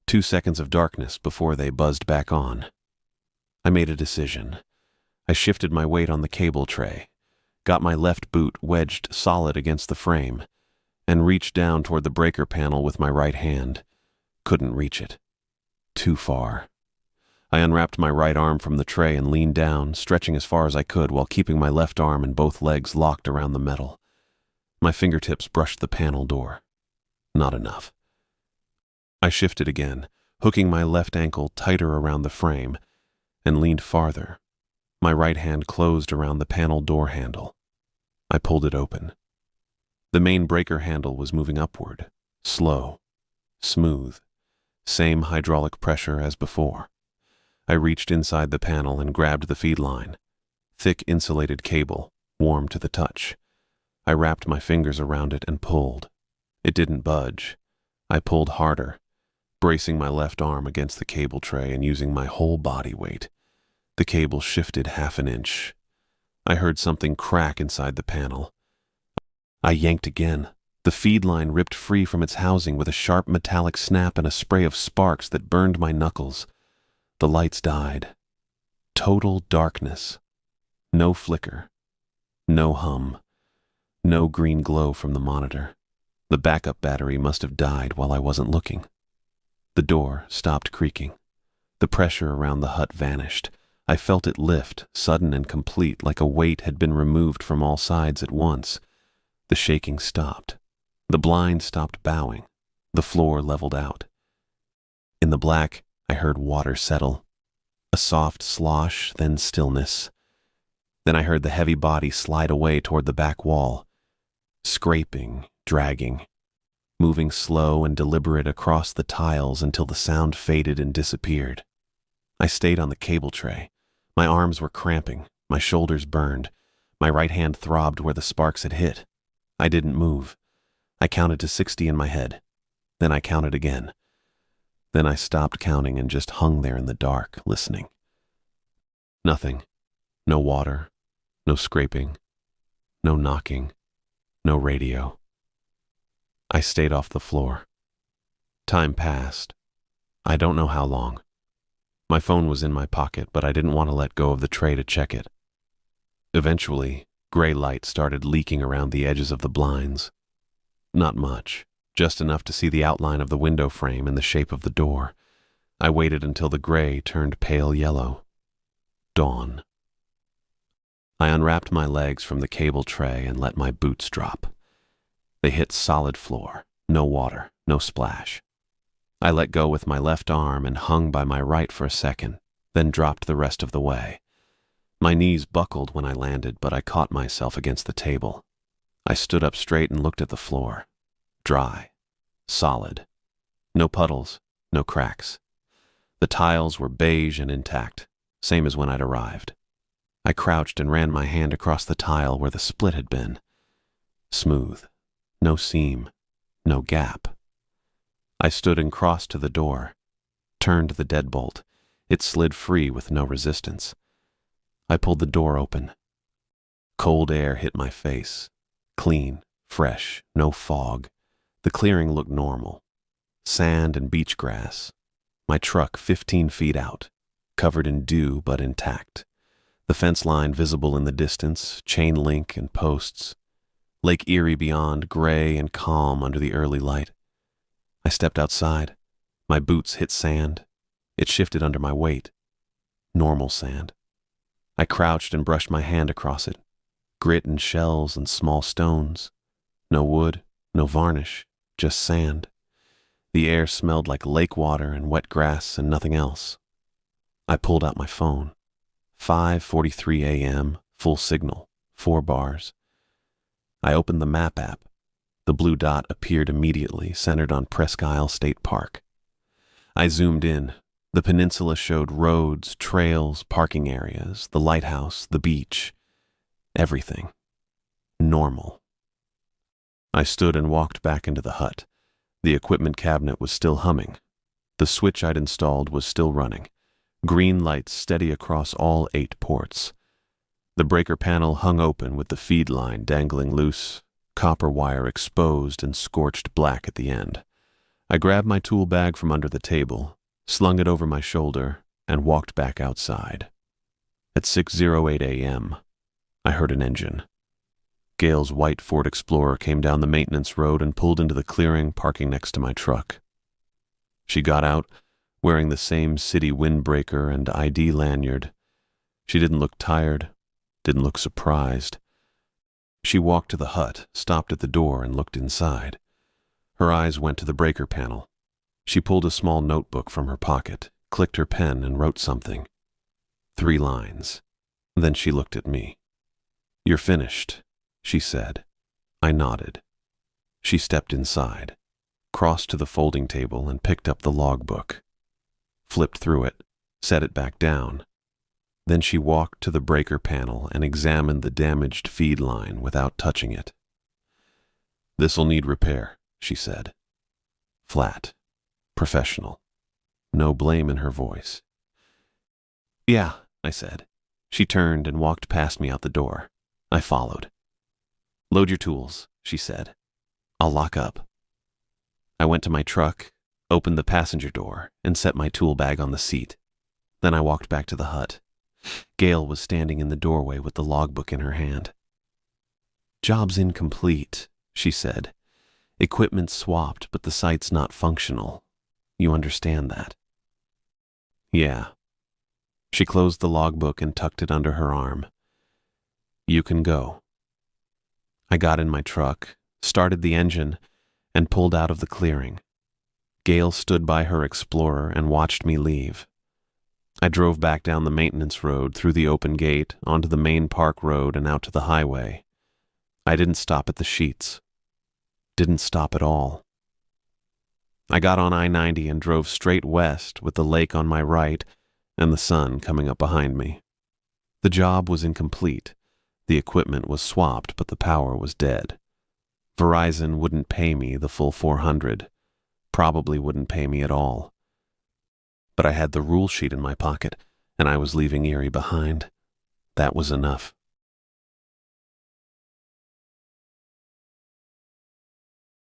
2 seconds of darkness before they buzzed back on. I made a decision. I shifted my weight on the cable tray, got my left boot wedged solid against the frame, and reached down toward the breaker panel with my right hand. Couldn't reach it. Too far. I unwrapped my right arm from the tray and leaned down, stretching as far as I could while keeping my left arm and both legs locked around the metal. My fingertips brushed the panel door. Not enough. I shifted again, hooking my left ankle tighter around the frame, and leaned farther. My right hand closed around the panel door handle. I pulled it open. The main breaker handle was moving upward, slow, smooth, same hydraulic pressure as before. I reached inside the panel and grabbed the feed line. Thick insulated cable, warm to the touch. I wrapped my fingers around it and pulled. It didn't budge. I pulled harder, bracing my left arm against the cable tray and using my whole body weight. The cable shifted 1/2 inch. I heard something crack inside the panel. I yanked again. The feed line ripped free from its housing with a sharp metallic snap and a spray of sparks that burned my knuckles. The lights died. Total darkness. No flicker. No hum. No green glow from the monitor. The backup battery must have died while I wasn't looking. The door stopped creaking. The pressure around the hut vanished. I felt it lift, sudden and complete, like a weight had been removed from all sides at once. The shaking stopped. The blind stopped bowing. The floor leveled out. In the black, I heard water settle. A soft slosh, then stillness. Then I heard the heavy body slide away toward the back wall, scraping, dragging, moving slow and deliberate across the tiles until the sound faded and disappeared. I stayed on the cable tray. My arms were cramping, my shoulders burned, my right hand throbbed where the sparks had hit. I didn't move. I counted to 60 in my head. Then I counted again. Then I stopped counting and just hung there in the dark, listening. Nothing. No water. No scraping. No knocking. No radio. I stayed off the floor. Time passed. I don't know how long. My phone was in my pocket, but I didn't want to let go of the tray to check it. Eventually, gray light started leaking around the edges of the blinds. Not much, just enough to see the outline of the window frame and the shape of the door. I waited until the gray turned pale yellow. Dawn. I unwrapped my legs from the cable tray and let my boots drop. They hit solid floor, no water, no splash. I let go with my left arm and hung by my right for a second, then dropped the rest of the way. My knees buckled when I landed, but I caught myself against the table. I stood up straight and looked at the floor. Dry. Solid. No puddles, no cracks. The tiles were beige and intact, same as when I'd arrived. I crouched and ran my hand across the tile where the split had been. Smooth. No seam. No gap. I stood and crossed to the door, turned the deadbolt. It slid free with no resistance. I pulled the door open. Cold air hit my face. Clean, fresh, no fog. The clearing looked normal. Sand and beach grass. My truck 15 feet out, covered in dew but intact. The fence line visible in the distance, chain link and posts. Lake Erie beyond, gray and calm under the early light. I stepped outside. My boots hit sand. It shifted under my weight. Normal sand. I crouched and brushed my hand across it. Grit and shells and small stones. No wood, no varnish, just sand. The air smelled like lake water and wet grass and nothing else. I pulled out my phone. 5:43 a.m., full signal, 4 bars. I opened the map app. The blue dot appeared immediately, centered on Presque Isle State Park. I zoomed in. The peninsula showed roads, trails, parking areas, the lighthouse, the beach. Everything. Normal. I stood and walked back into the hut. The equipment cabinet was still humming. The switch I'd installed was still running. Green lights steady across all 8 ports. The breaker panel hung open with the feed line dangling loose, copper wire exposed and scorched black at the end. I grabbed my tool bag from under the table, slung it over my shoulder, and walked back outside. At 6:08 a.m., I heard an engine. Gail's white Ford Explorer came down the maintenance road and pulled into the clearing, parking next to my truck. She got out, wearing the same city windbreaker and ID lanyard. She didn't look tired, didn't look surprised. She walked to the hut, stopped at the door, and looked inside. Her eyes went to the breaker panel. She pulled a small notebook from her pocket, clicked her pen, and wrote something. 3 lines. Then she looked at me. "You're finished," she said. I nodded. She stepped inside, crossed to the folding table, and picked up the logbook. Flipped through it, set it back down. Then she walked to the breaker panel and examined the damaged feed line without touching it. "This'll need repair," she said. Flat. Professional. No blame in her voice. "Yeah," I said. She turned and walked past me out the door. I followed. "Load your tools," she said. "I'll lock up." I went to my truck, opened the passenger door, and set my tool bag on the seat. Then I walked back to the hut. Gail was standing in the doorway with the logbook in her hand. "Job's incomplete," she said. Equipment swapped, but the site's not functional. You understand that? Yeah. She closed the logbook and tucked it under her arm. You can go. I got in my truck, started the engine, and pulled out of the clearing. Gail stood by her Explorer and watched me leave. I drove back down the maintenance road, through the open gate, onto the main park road and out to the highway. I didn't stop at the Sheets. Didn't stop at all. I got on I-90 and drove straight west with the lake on my right and the sun coming up behind me. The job was incomplete. The equipment was swapped, but the power was dead. Verizon wouldn't pay me the full $400, probably wouldn't pay me at all. But I had the rule sheet in my pocket, and I was leaving Erie behind. That was enough.